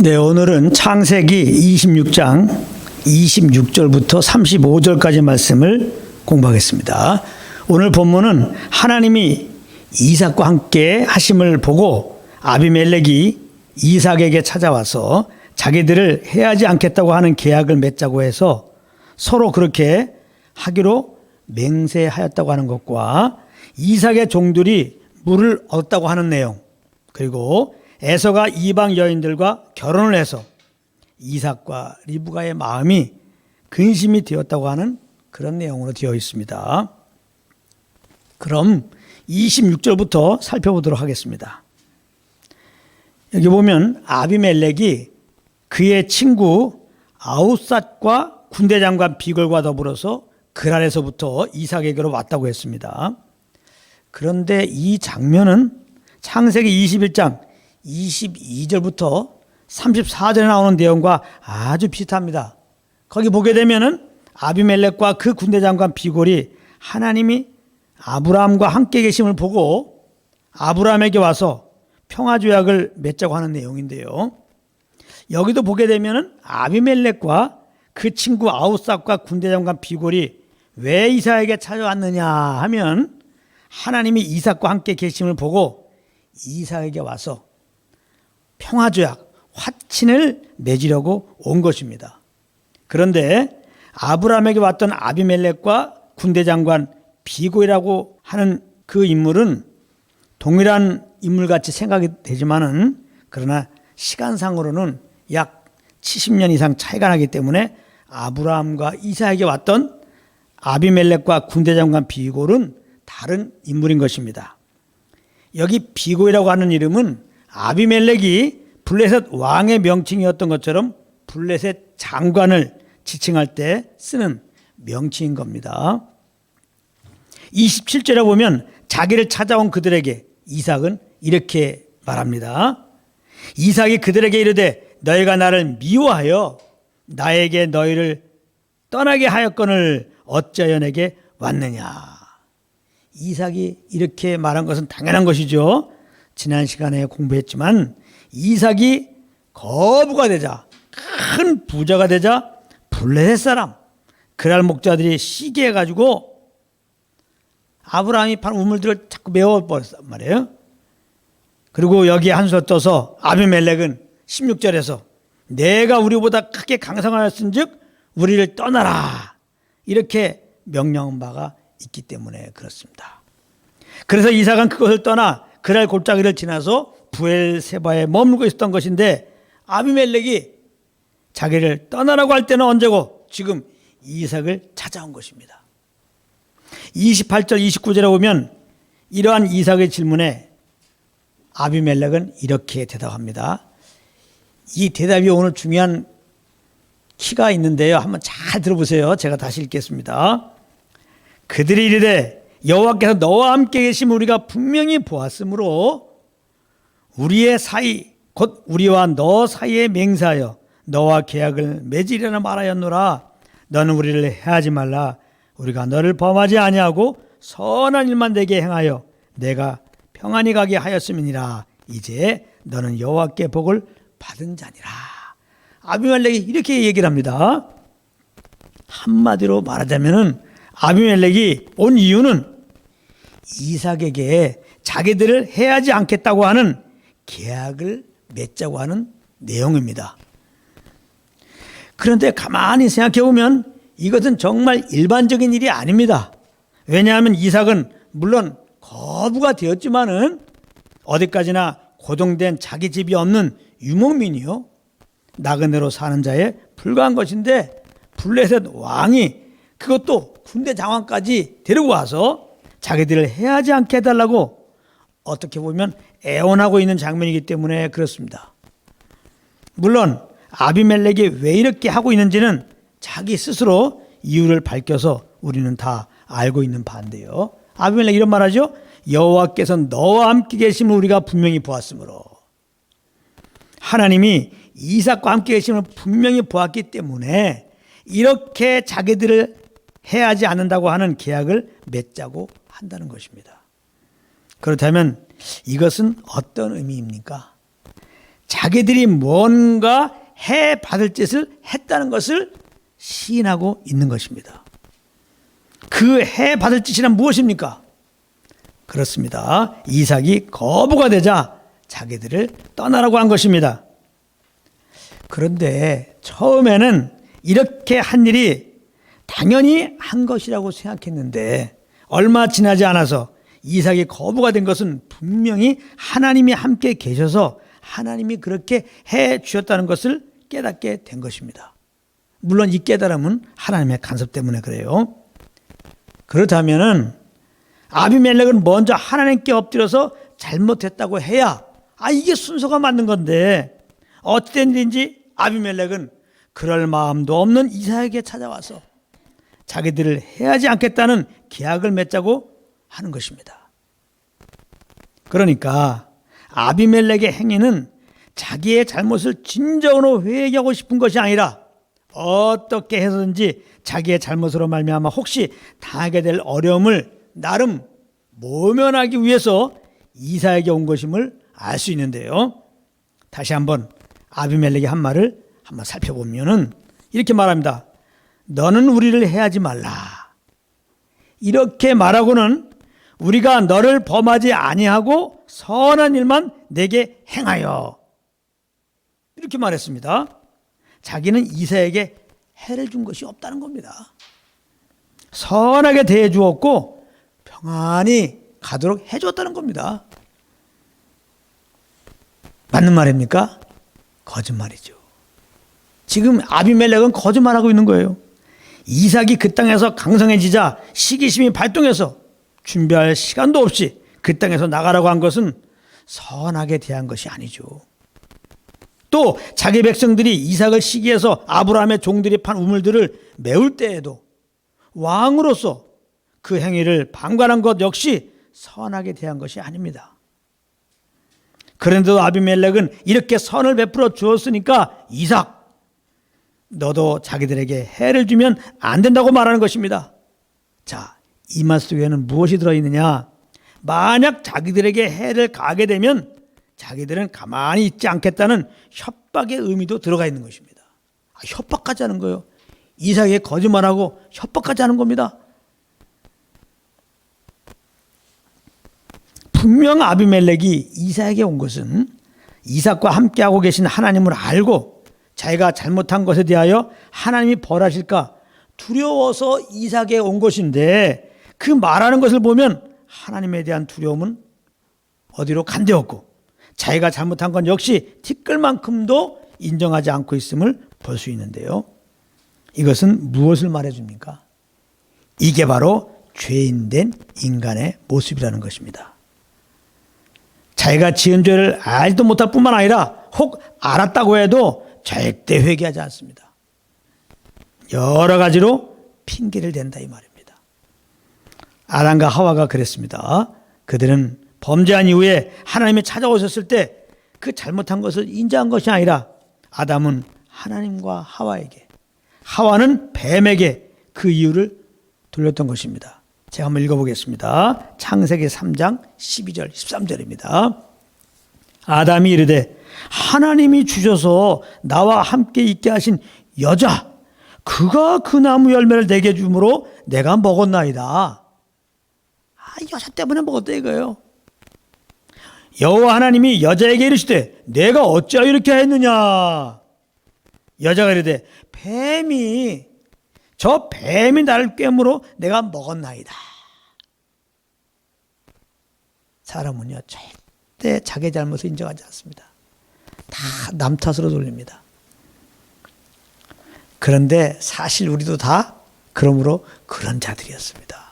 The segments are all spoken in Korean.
네, 오늘은 창세기 26장 26절부터 35절까지 말씀을 공부하겠습니다. 오늘 본문은 하나님이 이삭과 함께 하심을 보고 아비멜렉이 이삭에게 찾아와서 자기들을 해하지 않겠다고 하는 계약을 맺자고 해서 서로 그렇게 하기로 맹세하였다고 하는 것과 이삭의 종들이 물을 얻었다고 하는 내용, 그리고 에서가 이방 여인들과 결혼을 해서 이삭과 리브가의 마음이 근심이 되었다고 하는 그런 내용으로 되어 있습니다. 그럼 26절부터 살펴보도록 하겠습니다. 여기 보면 아비멜렉이 그의 친구 아우삿과 군대장관 비걸과 더불어서 그랄에서부터 이삭에게로 왔다고 했습니다. 그런데 이 장면은 창세기 21장 22절부터 34절에 나오는 내용과 아주 비슷합니다. 거기 보게 되면은 아비멜렉과 그 군대장관 비골이 하나님이 아브라함과 함께 계심을 보고 아브라함에게 와서 평화조약을 맺자고 하는 내용인데요. 여기도 보게 되면은 아비멜렉과 그 친구 아우삿과 군대장관 비골이 왜 이삭에게 찾아왔느냐 하면 하나님이 이삭과 함께 계심을 보고 이삭에게 와서 평화조약, 화친을 맺으려고 온 것입니다. 그런데 아브라함에게 왔던 아비멜렉과 군대장관 비골이라고 하는 그 인물은 동일한 인물같이 생각이 되지만은 그러나 시간상으로는 약 70년 이상 차이가 나기 때문에 아브라함과 이삭에게 왔던 아비멜렉과 군대장관 비골은 다른 인물인 것입니다. 여기 비골이라고 하는 이름은 아비멜렉이 블레셋 왕의 명칭이었던 것처럼 블레셋 장관을 지칭할 때 쓰는 명칭인 겁니다. 27절에 보면 자기를 찾아온 그들에게 이삭은 이렇게 말합니다. 이삭이 그들에게 이르되 너희가 나를 미워하여 나에게 너희를 떠나게 하였거늘 어찌하여 내게 왔느냐. 이삭이 이렇게 말한 것은 당연한 것이죠. 지난 시간에 공부했지만 이삭이 거부가 되자, 큰 부자가 되자 블레셋 사람 그랄 목자들이 시기해가지고 아브라함이 판 우물들을 자꾸 메워버렸단 말이에요. 그리고 여기에 한술 떠서 아비멜렉은 16절에서 내가 우리보다 크게 강성하였은즉 우리를 떠나라 이렇게 명령한 바가 있기 때문에 그렇습니다. 그래서 이삭은 그것을 떠나 그랄 골짜기를 지나서 부엘세바에 머물고 있었던 것인데 아비멜렉이 자기를 떠나라고 할 때는 언제고 지금 이삭을 찾아온 것입니다. 28절 29절에 보면 이러한 이삭의 질문에 아비멜렉은 이렇게 대답합니다. 이 대답이 오늘 중요한 키가 있는데요. 한번 잘 들어보세요. 제가 다시 읽겠습니다. 그들이 이르되 여호와께서 너와 함께 계심을 우리가 분명히 보았으므로 우리의 사이 곧 우리와 너 사이에 맹세하여 너와 계약을 맺으려나 말하였노라. 너는 우리를 해하지 말라. 우리가 너를 범하지 아니하고 선한 일만 내게 행하여 내가 평안히 가게 하였음이니라. 이제 너는 여호와께 복을 받은 자니라. 아비멜렉이 이렇게 얘기를 합니다. 한마디로 말하자면은 아비멜렉이 온 이유는 이삭에게 자기들을 해하지 않겠다고 하는 계약을 맺자고 하는 내용입니다. 그런데 가만히 생각해 보면 이것은 정말 일반적인 일이 아닙니다. 왜냐하면 이삭은 물론 거부가 되었지만은 어디까지나 고정된 자기 집이 없는 유목민이요, 나그네로 사는 자에 불과한 것인데 블레셋 왕이 그것도 군대 장관까지 데리고 와서 자기들을 해하지 않게 해달라고 어떻게 보면 애원하고 있는 장면이기 때문에 그렇습니다. 물론 아비멜렉이 왜 이렇게 하고 있는지는 자기 스스로 이유를 밝혀서 우리는 다 알고 있는 바인데요. 아비멜렉 이런 말하죠. 여호와께서 너와 함께 계심을 우리가 분명히 보았으므로. 하나님이 이삭과 함께 계심을 분명히 보았기 때문에 이렇게 자기들을 해하지 않는다고 하는 계약을 맺자고 한다는 것입니다. 그렇다면 이것은 어떤 의미입니까? 자기들이 뭔가 해 받을 짓을 했다는 것을 시인하고 있는 것입니다. 그 해 받을 짓이란 무엇입니까? 그렇습니다. 이삭이 거부가 되자 자기들을 떠나라고 한 것입니다. 그런데 처음에는 이렇게 한 일이 당연히 한 것이라고 생각했는데 얼마 지나지 않아서 이삭이 거부가 된 것은 분명히 하나님이 함께 계셔서 하나님이 그렇게 해 주셨다는 것을 깨닫게 된 것입니다. 물론 이 깨달음은 하나님의 간섭 때문에 그래요. 그렇다면은 아비멜렉은 먼저 하나님께 엎드려서 잘못했다고 해야 이게 순서가 맞는 건데 어찌된 일인지 아비멜렉은 그럴 마음도 없는 이삭에게 찾아와서 자기들을 해하지 않겠다는 계약을 맺자고 하는 것입니다. 그러니까 아비멜렉의 행위는 자기의 잘못을 진정으로 회개하고 싶은 것이 아니라 어떻게 해서든지 자기의 잘못으로 말미암아 혹시 당하게 될 어려움을 나름 모면하기 위해서 이삭에게 온 것임을 알 수 있는데요. 다시 한번 아비멜렉의 한 말을 한번 살펴보면은 이렇게 말합니다. 너는 우리를 해하지 말라. 이렇게 말하고는 우리가 너를 범하지 아니하고 선한 일만 내게 행하여. 이렇게 말했습니다. 자기는 이삭에게 해를 준 것이 없다는 겁니다. 선하게 대해 주었고 평안히 가도록 해 주었다는 겁니다. 맞는 말입니까? 거짓말이죠. 지금 아비멜렉은 거짓말하고 있는 거예요. 이삭이 그 땅에서 강성해지자 시기심이 발동해서 준비할 시간도 없이 그 땅에서 나가라고 한 것은 선하게 대한 것이 아니죠. 또 자기 백성들이 이삭을 시기해서 아브라함의 종들이 판 우물들을 메울 때에도 왕으로서 그 행위를 방관한 것 역시 선하게 대한 것이 아닙니다. 그런데도 아비멜렉은 이렇게 선을 베풀어 주었으니까 이삭, 너도 자기들에게 해를 주면 안 된다고 말하는 것입니다. 자, 이 말 속에는 무엇이 들어있느냐? 만약 자기들에게 해를 가하게 되면 자기들은 가만히 있지 않겠다는 협박의 의미도 들어가 있는 것입니다. 협박까지 하는 거예요. 이삭에게 거짓말하고 협박까지 하는 겁니다. 분명 아비멜렉이 이삭에게 온 것은 이삭과 함께하고 계신 하나님을 알고 자기가 잘못한 것에 대하여 하나님이 벌하실까 두려워서 이삭에게 온 것인데 그 말하는 것을 보면 하나님에 대한 두려움은 어디로 간데없고 자기가 잘못한 건 역시 티끌만큼도 인정하지 않고 있음을 볼 수 있는데요. 이것은 무엇을 말해줍니까? 이게 바로 죄인된 인간의 모습이라는 것입니다. 자기가 지은 죄를 알도 못할 뿐만 아니라 혹 알았다고 해도 절대 회개하지 않습니다. 여러 가지로 핑계를 댄다 이 말입니다. 아담과 하와가 그랬습니다. 그들은 범죄한 이후에 하나님이 찾아오셨을 때 그 잘못한 것을 인정한 것이 아니라 아담은 하나님과 하와에게, 하와는 뱀에게 그 이유를 돌렸던 것입니다. 제가 한번 읽어보겠습니다. 창세기 3장 12절 13절입니다. 아담이 이르되 하나님이 주셔서 나와 함께 있게 하신 여자 그가 그 나무 열매를 내게 주므로 내가 먹었나이다. 여자 때문에 먹었다 이거예요. 여호와 하나님이 여자에게 이르시되 내가 어찌하여 이렇게 했느냐. 여자가 이르되 저 뱀이 나를 꿰므로 내가 먹었나이다. 사람은요 절대 자기 잘못을 인정하지 않습니다. 다 남 탓으로 돌립니다. 그런데 사실 우리도 다 그러므로 그런 자들이었습니다.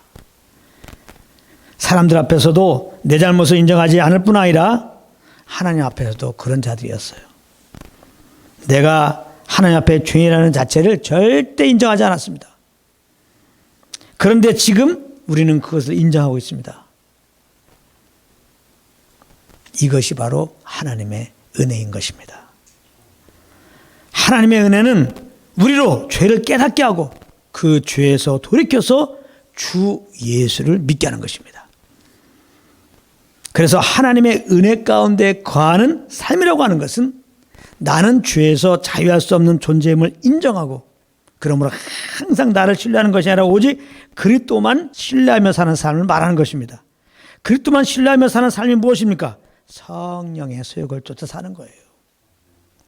사람들 앞에서도 내 잘못을 인정하지 않을 뿐 아니라 하나님 앞에서도 그런 자들이었어요. 내가 하나님 앞에 죄인이라는 자체를 절대 인정하지 않았습니다. 그런데 지금 우리는 그것을 인정하고 있습니다. 이것이 바로 하나님의 은혜인 것입니다. 하나님의 은혜는 우리로 죄를 깨닫게 하고 그 죄에서 돌이켜서 주 예수를 믿게 하는 것입니다. 그래서 하나님의 은혜 가운데 거하는 삶이라고 하는 것은 나는 죄에서 자유할 수 없는 존재임을 인정하고 그러므로 항상 나를 신뢰하는 것이 아니라 오직 그리스도만 신뢰하며 사는 삶을 말하는 것입니다. 그리스도만 신뢰하며 사는 삶이 무엇입니까? 성령의 소욕을 쫓아 사는 거예요.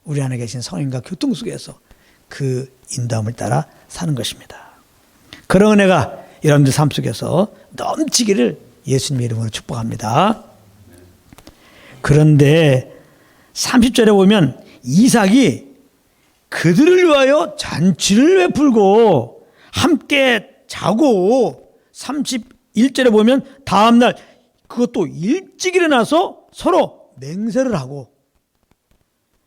우리 안에 계신 성령과 교통 속에서 그 인도함을 따라 사는 것입니다. 그런 은혜가 여러분들 삶 속에서 넘치기를 예수님의 이름으로 축복합니다. 그런데 30절에 보면 이삭이 그들을 위하여 잔치를 베풀고 함께 자고 31절에 보면 다음날 그것도 일찍 일어나서 서로 맹세를 하고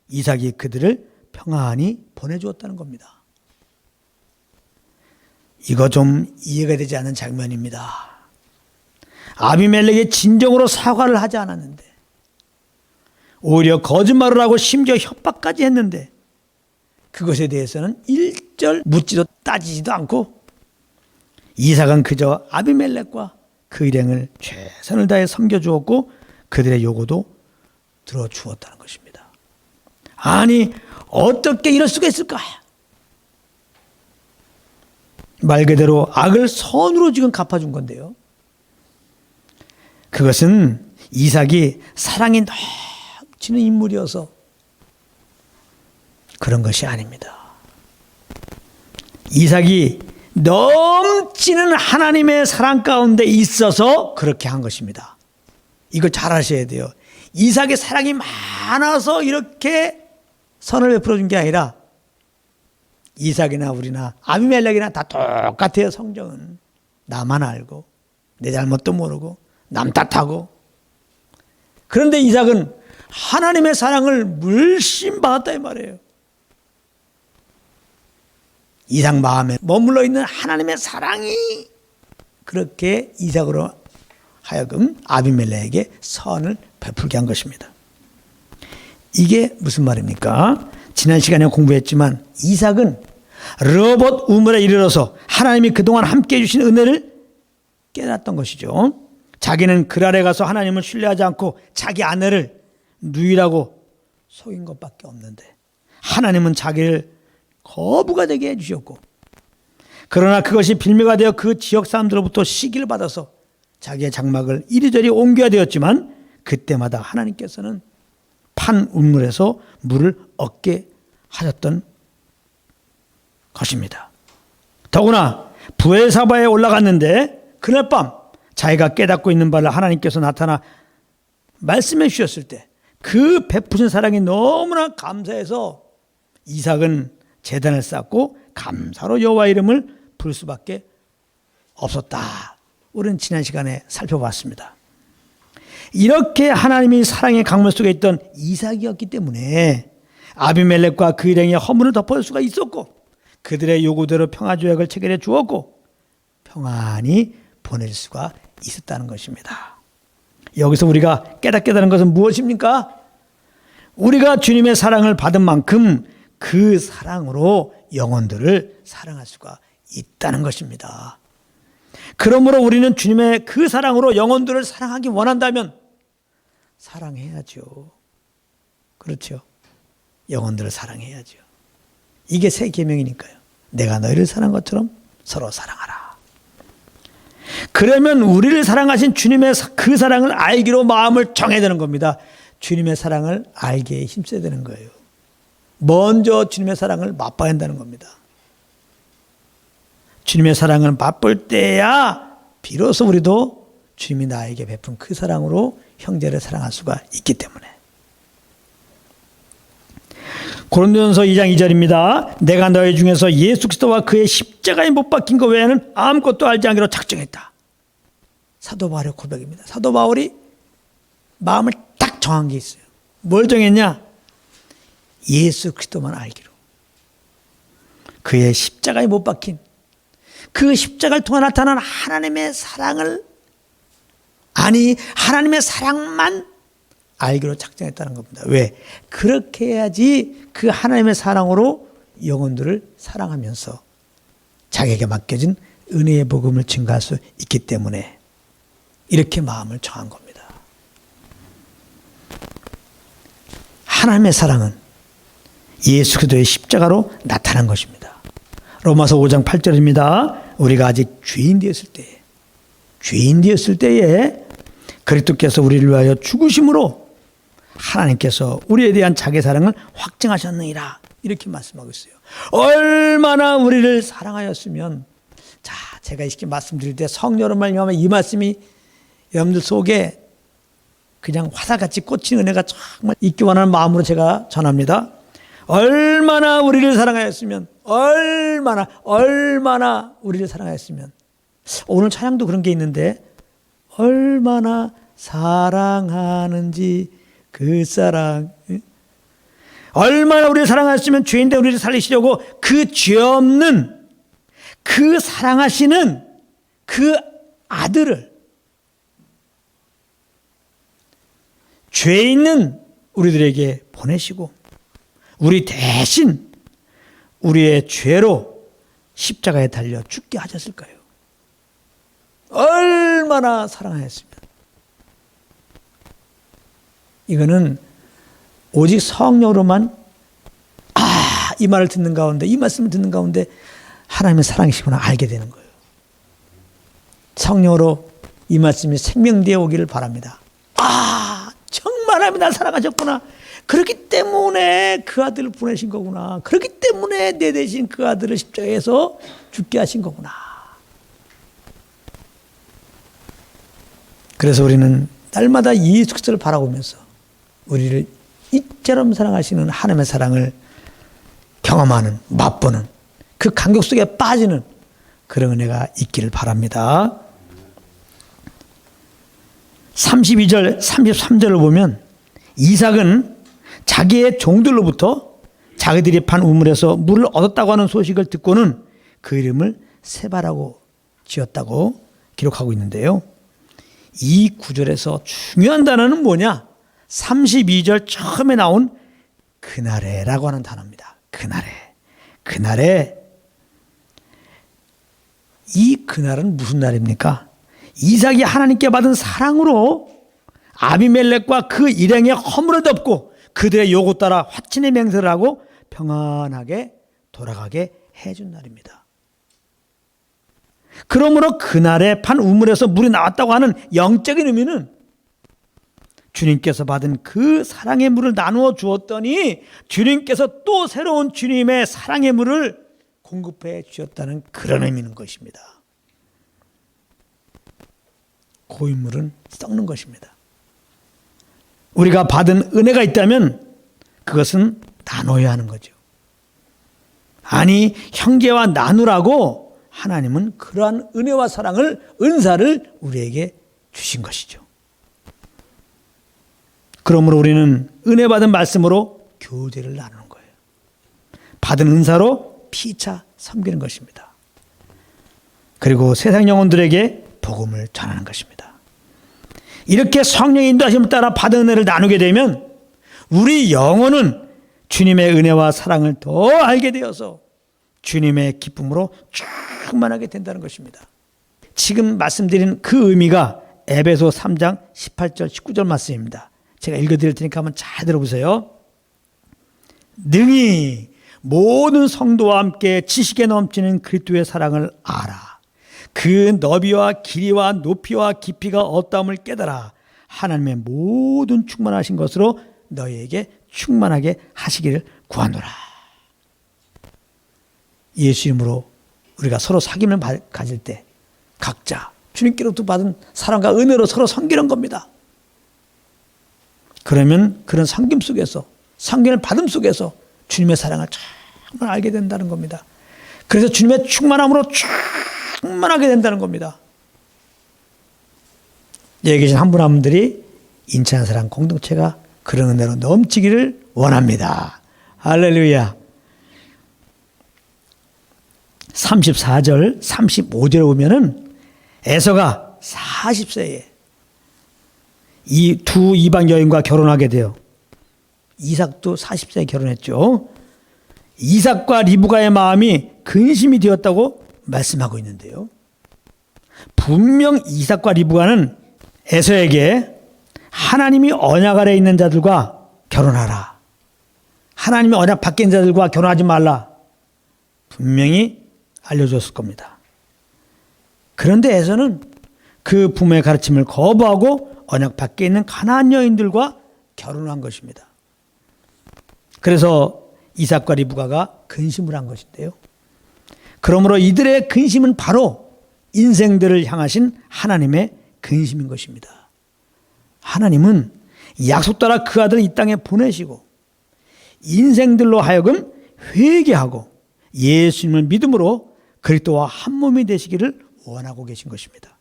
이삭이 그들을 평안히 보내주었다는 겁니다. 이거 좀 이해가 되지 않는 장면입니다. 아비멜렉이 진정으로 사과를 하지 않았는데 오히려 거짓말을 하고 심지어 협박까지 했는데 그것에 대해서는 일절 묻지도 따지지도 않고 이삭은 그저 아비멜렉과 그 일행을 최선을 다해 섬겨주었고 그들의 요구도 들어주었다는 것입니다. 아니 어떻게 이럴 수가 있을까? 말 그대로 악을 선으로 지금 갚아준 건데요. 그것은 이삭이 사랑이 넘치는 인물이어서 그런 것이 아닙니다. 이삭이 넘치는 하나님의 사랑 가운데 있어서 그렇게 한 것입니다. 이걸 잘 아셔야 돼요. 이삭의 사랑이 많아서 이렇게 선을 베풀어 준 게 아니라 이삭이나 우리나 아비멜렉이나 다 똑같아요. 성경은 나만 알고 내 잘못도 모르고 남 탓하고. 그런데 이삭은 하나님의 사랑을 물씬 받았다 이 말이에요. 이삭 마음에 머물러 있는 하나님의 사랑이 그렇게 이삭으로 하여금 아비멜렉에게 선을 베풀게 한 것입니다. 이게 무슨 말입니까? 지난 시간에 공부했지만 이삭은 르호봇 우물에 이르러서 하나님이 그동안 함께해 주신 은혜를 깨달았던 것이죠. 자기는 그 아래 가서 하나님을 신뢰하지 않고 자기 아내를 누이라고 속인 것밖에 없는데 하나님은 자기를 거부가 되게 해주셨고 그러나 그것이 빌미가 되어 그 지역 사람들로부터 시기를 받아서 자기의 장막을 이리저리 옮겨야 되었지만 그때마다 하나님께서는 판 우물에서 물을 얻게 하셨던 것입니다. 더구나 브엘사바에 올라갔는데 그날 밤 자기가 깨닫고 있는 바를 하나님께서 나타나 말씀해 주셨을 때 그 베푸신 사랑이 너무나 감사해서 이삭은 제단을 쌓고 감사로 여호와 이름을 부를 수밖에 없었다. 우리는 지난 시간에 살펴봤습니다. 이렇게 하나님이 사랑의 강물 속에 있던 이삭이었기 때문에 아비멜렉과 그 일행의 허물을 덮어줄 수가 있었고 그들의 요구대로 평화조약을 체결해 주었고 평안히 보낼 수가 있었다는 것입니다. 여기서 우리가 깨닫게 되는 것은 무엇입니까? 우리가 주님의 사랑을 받은 만큼 그 사랑으로 영혼들을 사랑할 수가 있다는 것입니다. 그러므로 우리는 주님의 그 사랑으로 영혼들을 사랑하기 원한다면 사랑해야죠. 그렇죠. 영혼들을 사랑해야죠. 이게 새 계명이니까요. 내가 너희를 사랑한 것처럼 서로 사랑하라. 그러면 우리를 사랑하신 주님의 그 사랑을 알기로 마음을 정해야 되는 겁니다. 주님의 사랑을 알기에 힘써야 되는 거예요. 먼저 주님의 사랑을 맛봐야 한다는 겁니다. 주님의 사랑을 맛볼 때야 비로소 우리도 주님이 나에게 베푼 그 사랑으로 형제를 사랑할 수가 있기 때문에. 고린도전서 2장 2절입니다. 내가 너희 중에서 예수 그리스도와 그의 십자가에 못 박힌 것 외에는 아무것도 알지 않기로 작정했다. 사도 바울의 고백입니다. 사도 바울이 마음을 딱 정한 게 있어요. 뭘 정했냐? 예수 그리스도만 알기로. 그의 십자가에 못 박힌 그 십자가를 통해 나타난 하나님의 사랑을 하나님의 사랑만 알기로 작정했다는 겁니다. 왜? 그렇게 해야지 그 하나님의 사랑으로 영혼들을 사랑하면서 자기에게 맡겨진 은혜의 복음을 증가할 수 있기 때문에 이렇게 마음을 정한 겁니다. 하나님의 사랑은 예수 그리스도의 십자가로 나타난 것입니다. 로마서 5장 8절입니다. 우리가 아직 죄인 되었을 때에 그리스도께서 우리를 위하여 죽으심으로 하나님께서 우리에 대한 자기 사랑을 확증하셨느니라. 이렇게 말씀하고 있어요. 얼마나 우리를 사랑하였으면, 자, 제가 이렇게 말씀드릴 때 성령으로 말미암아 이 말씀이 여러분들 속에 그냥 화살같이 꽂힌 은혜가 정말 있기 원하는 마음으로 제가 전합니다. 얼마나 우리를 사랑하였으면, 얼마나 우리를 사랑하였으면. 오늘 찬양도 그런 게 있는데, 얼마나 사랑하는지 그 사랑, 얼마나 우리를 사랑하였으면 죄인된 우리를 살리시려고 그 죄 없는 그 사랑하시는 그 아들을, 죄 있는 우리들에게 보내시고 우리 대신 우리의 죄로 십자가에 달려 죽게 하셨을까요? 얼마나 사랑하였으면. 이거는 오직 성령으로만 이 말을 듣는 가운데, 이 말씀을 듣는 가운데 하나님의 사랑이시구나 알게 되는 거예요. 성령으로 이 말씀이 생명되어 오기를 바랍니다. 정말 하나님이 날 사랑하셨구나. 그렇기 때문에 그 아들을 보내신 거구나. 그렇기 때문에 내 대신 그 아들을 십자가에서 죽게 하신 거구나. 그래서 우리는 날마다 예수 그리스도를 바라보면서 우리를 이처럼 사랑하시는 하나님의 사랑을 경험하는, 맛보는, 그 감격 속에 빠지는 그런 은혜가 있기를 바랍니다. 32절, 33절을 보면 이삭은 자기의 종들로부터 자기들이 판 우물에서 물을 얻었다고 하는 소식을 듣고는 그 이름을 세바라고 지었다고 기록하고 있는데요. 이 구절에서 중요한 단어는 뭐냐? 32절 처음에 나온 그날에라고 하는 단어입니다. 그날에. 이 그날은 무슨 날입니까? 이삭이 하나님께 받은 사랑으로 아비멜렉과 그 일행의 허물을 덮고 그들의 요구 따라 화친의 맹세를 하고 평안하게 돌아가게 해준 날입니다. 그러므로 그날에 판 우물에서 물이 나왔다고 하는 영적인 의미는 주님께서 받은 그 사랑의 물을 나누어 주었더니 주님께서 또 새로운 주님의 사랑의 물을 공급해 주셨다는 그런 의미는 것입니다. 고인물은 썩는 것입니다. 우리가 받은 은혜가 있다면 그것은 나눠야 하는 거죠. 아니, 형제와 나누라고 하나님은 그러한 은혜와 사랑을, 은사를 우리에게 주신 것이죠. 그러므로 우리는 은혜 받은 말씀으로 교제를 나누는 거예요. 받은 은사로 피차 섬기는 것입니다. 그리고 세상 영혼들에게 복음을 전하는 것입니다. 이렇게 성령의 인도하심을 따라 받은 은혜를 나누게 되면 우리 영혼은 주님의 은혜와 사랑을 더 알게 되어서 주님의 기쁨으로 충만하게 된다는 것입니다. 지금 말씀드린 그 의미가 에베소 3장 18절 19절 말씀입니다. 제가 읽어드릴 테니까 한번 잘 들어보세요. 능히 모든 성도와 함께 지식에 넘치는 그리스도의 사랑을 알아. 그 너비와 길이와 높이와 깊이가 어떠함을 깨달아 하나님의 모든 충만하신 것으로 너희에게 충만하게 하시기를 구하노라. 예수 이름으로 우리가 서로 사귐을 가질 때 각자 주님께로부터 받은 사랑과 은혜로 서로 섬기는 겁니다. 그러면 그런 섬김 속에서, 섬김을 받음 속에서 주님의 사랑을 정말 알게 된다는 겁니다. 그래서 주님의 충만함으로 충만하게 된다는 겁니다. 여기 계신 한 분 한 분들이 인천한 사랑 공동체가 그런 은혜로 넘치기를 원합니다. 할렐루야. 34절, 35절에 보면은 에서가 40세에 이 두 이방 여인과 결혼하게 돼요. 이삭도 40세에 결혼했죠. 이삭과 리브가의 마음이 근심이 되었다고 말씀하고 있는데요. 분명 이삭과 리브가는 에서에게 하나님이 언약 아래 있는 자들과 결혼하라. 하나님의 언약 밖인 자들과 결혼하지 말라 분명히 알려줬을 겁니다. 그런데 에서는 그 부모의 가르침을 거부하고 언약 밖에 있는 가나안 여인들과 결혼한 것입니다. 그래서 이삭과 리브가가 근심을 한 것인데요. 그러므로 이들의 근심은 바로 인생들을 향하신 하나님의 근심인 것입니다. 하나님은 약속 따라 그 아들을 이 땅에 보내시고 인생들로 하여금 회개하고 예수님을 믿음으로 그리스도와 한 몸이 되시기를 원하고 계신 것입니다.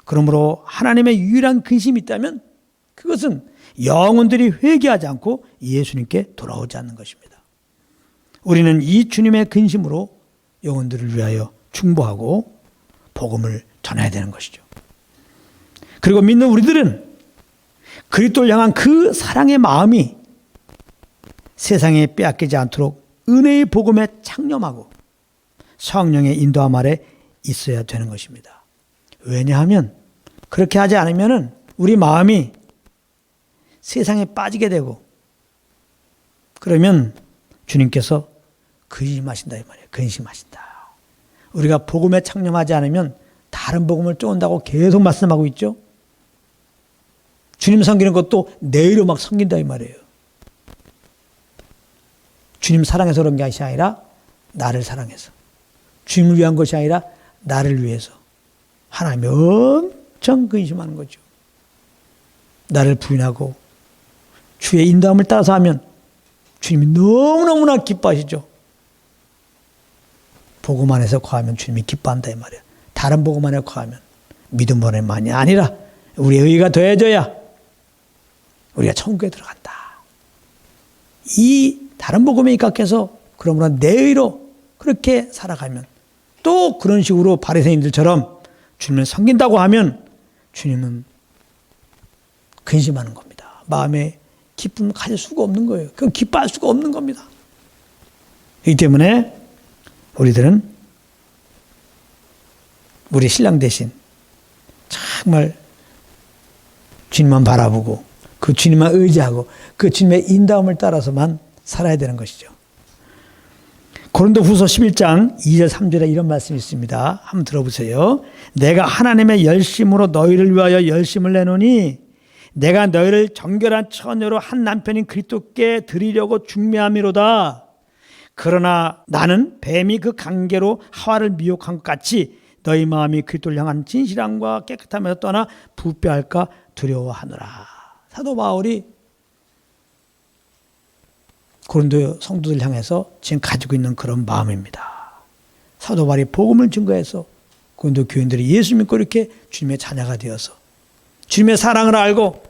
그러므로 하나님의 유일한 근심이 있다면 그것은 영혼들이 회개하지 않고 예수님께 돌아오지 않는 것입니다. 우리는 이 주님의 근심으로 영혼들을 위하여 충보하고 복음을 전해야 되는 것이죠. 그리고 믿는 우리들은 그리스도를 향한 그 사랑의 마음이 세상에 빼앗기지 않도록 은혜의 복음에 창념하고 성령의 인도함 아래 있어야 되는 것입니다. 왜냐하면 그렇게 하지 않으면 우리 마음이 세상에 빠지게 되고 그러면 주님께서 근심하신다 이 말이에요. 근심하신다. 우리가 복음에 창념하지 않으면 다른 복음을 쫓는다고 계속 말씀하고 있죠. 주님 섬기는 것도 내의로 막 섬긴다 이 말이에요. 주님 사랑해서 그런 것이 아니라 나를 사랑해서, 주님을 위한 것이 아니라 나를 위해서 하나님이 엄청 근심하는 거죠. 나를 부인하고 주의 인도함을 따라서 하면 주님이 너무너무나 기뻐하시죠. 복음 안에서 거하면 주님이 기뻐한다 이 말이에요. 다른 복음 안에 거하면 믿음만이 아니라 우리의 의가 더해져야 우리가 천국에 들어간다. 이 다른 복음에 입각해서 그러므로 내 의로 그렇게 살아가면 또 그런 식으로 바리새인들처럼 주님을 섬긴다고 하면 주님은 근심하는 겁니다. 마음에 기쁨을 가질 수가 없는 거예요. 그건 기뻐할 수가 없는 겁니다. 이 때문에 우리들은 우리 신랑 대신 정말 주님만 바라보고 그 주님만 의지하고 그 주님의 인도함을 따라서만 살아야 되는 것이죠. 고린도후서 11장 2절 3절에 이런 말씀이 있습니다. 한번 들어보세요. 내가 하나님의 열심으로 너희를 위하여 열심을 내노니 내가 너희를 정결한 처녀로 한 남편인 그리스도께 드리려고 중매함이로다. 그러나 나는 뱀이 그 관계로 하와를 미혹한 것 같이 너희 마음이 그리스도를 향한 진실함과 깨끗함에서 떠나 부패할까 두려워하노라. 사도 바울이 고린도 성도들 향해서 지금 가지고 있는 그런 마음입니다. 사도 바울이 복음을 증거해서 고린도 교인들이 예수 믿고 이렇게 주님의 자녀가 되어서 주님의 사랑을 알고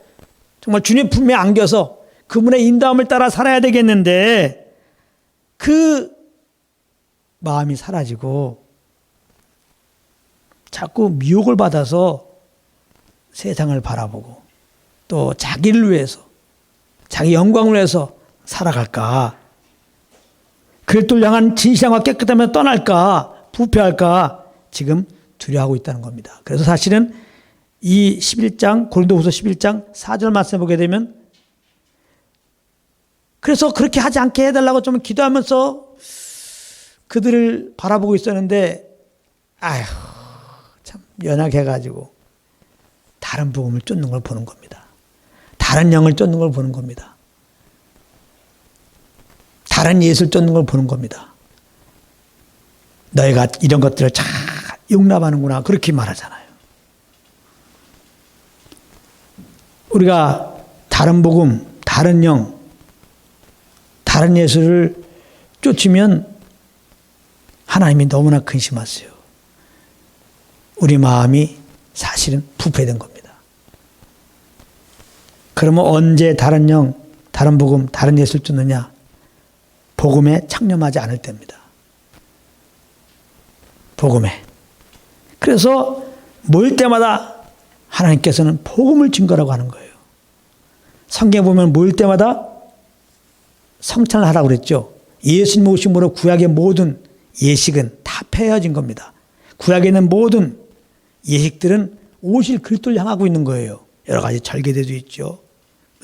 정말 주님의 품에 안겨서 그분의 인도함을 따라 살아야 되겠는데 그 마음이 사라지고 자꾸 미혹을 받아서 세상을 바라보고 또 자기를 위해서 자기 영광을 위해서 살아갈까? 그리스도를 향한 진실함과 깨끗함에 떠날까? 부패할까? 지금 두려워하고 있다는 겁니다. 그래서 사실은 이 11장 고린도후서 11장 4절 말씀 보게 되면 그래서 그렇게 하지 않게 해달라고 좀 기도하면서 그들을 바라보고 있었는데 아휴 참 연약해가지고 다른 복음을 쫓는 걸 보는 겁니다. 다른 영을 쫓는 걸 보는 겁니다. 다른 예술 쫓는 걸 보는 겁니다. 너희가 이런 것들을 잘 용납하는구나 그렇게 말하잖아요. 우리가 다른 복음, 다른 영, 다른 예술을 쫓으면 하나님이 너무나 근심하세요. 우리 마음이 사실은 부패된 겁니다. 그러면 언제 다른 영, 다른 복음, 다른 예술 쫓느냐? 복음에 창념하지 않을 때입니다. 복음에. 그래서 모일 때마다 하나님께서는 복음을 증거라고 하는 거예요. 성경에 보면 모일 때마다 성찬을 하라고 그랬죠. 예수님 오심으로 구약의 모든 예식은 다 폐해진 겁니다. 구약에 있는 모든 예식들은 오실 그리스도를 향하고 있는 거예요. 여러 가지 절개제도 있죠.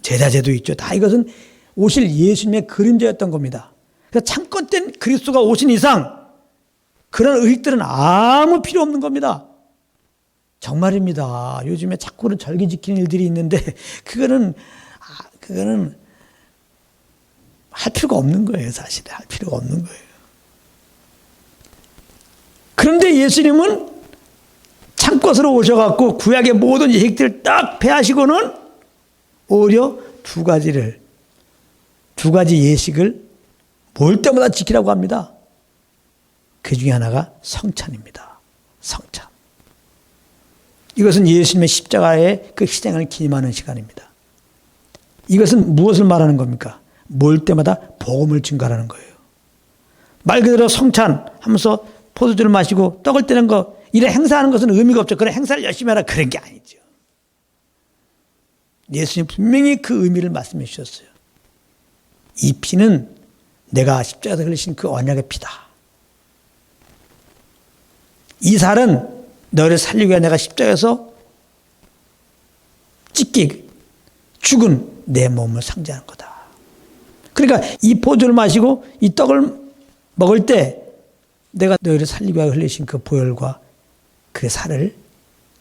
제사제도 있죠. 다 이것은 오실 예수님의 그림자였던 겁니다. 그래서 창건된 그리스도가 오신 이상 그런 의식들은 아무 필요 없는 겁니다. 정말입니다. 요즘에 자꾸 그런 절기 지키는 일들이 있는데 그거는 할 필요가 없는 거예요. 사실 할 필요가 없는 거예요. 그런데 예수님은 창것으로 오셔갖고 구약의 모든 예식들을 딱 폐하시고는 오히려 두 가지 예식을 모일 때마다 지키라고 합니다. 그 중에 하나가 성찬입니다. 성찬. 이것은 예수님의 십자가의 그 희생을 기념하는 시간입니다. 이것은 무엇을 말하는 겁니까? 모일 때마다 복음을 증가하는 거예요. 말 그대로 성찬 하면서 포도주를 마시고 떡을 떼는 거, 이래 행사하는 것은 의미가 없죠. 그래, 행사를 열심히 하라 그런 게 아니죠. 예수님 분명히 그 의미를 말씀해 주셨어요. 이 피는 내가 십자가에서 흘리신 그 언약의 피다. 이 살은 너를 살리기 위해 내가 십자가에서 죽은 내 몸을 상징하는 거다. 그러니까 이 포도를 마시고 이 떡을 먹을 때 내가 너희를 살리기 위해 흘리신 그 보혈과 그 살을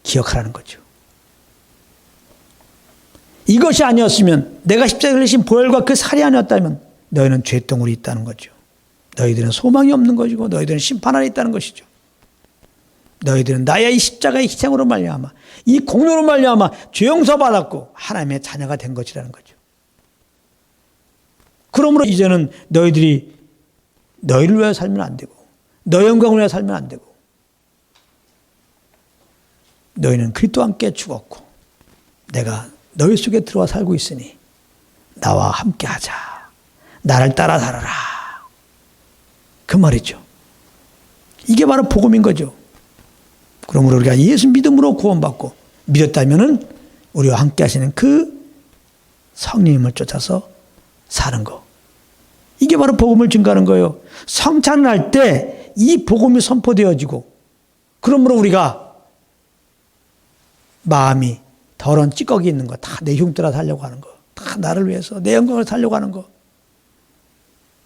기억하라는 거죠. 이것이 아니었으면, 내가 십자가에 흘리신 보혈과 그 살이 아니었다면 너희는 죄덩어리 있다는 거죠. 너희들은 소망이 없는 것이고 너희들은 심판 안에 있다는 것이죠. 너희들은 나의 이 십자가의 희생으로 말미암아, 이 공로로 말미암아 죄 용서받았고 하나님의 자녀가 된 것이라는 거죠. 그러므로 이제는 너희들이 너희를 위해 살면 안 되고 너의 영광을 위해 살면 안 되고, 너희는 그리스도와 함께 죽었고 내가 너희 속에 들어와 살고 있으니 나와 함께 하자. 나를 따라 살아라. 그 말이죠. 이게 바로 복음인 거죠. 그러므로 우리가 예수 믿음으로 구원받고 믿었다면은 우리와 함께 하시는 그 성령님을 쫓아서 사는 거. 이게 바로 복음을 증가하는 거예요. 성찬을 할 때 이 복음이 선포되어지고, 그러므로 우리가 마음이 더러운 찌꺼기 있는 거, 다 내 흉터라 살려고 하는 거, 다 나를 위해서 내 영광을 살려고 하는 거,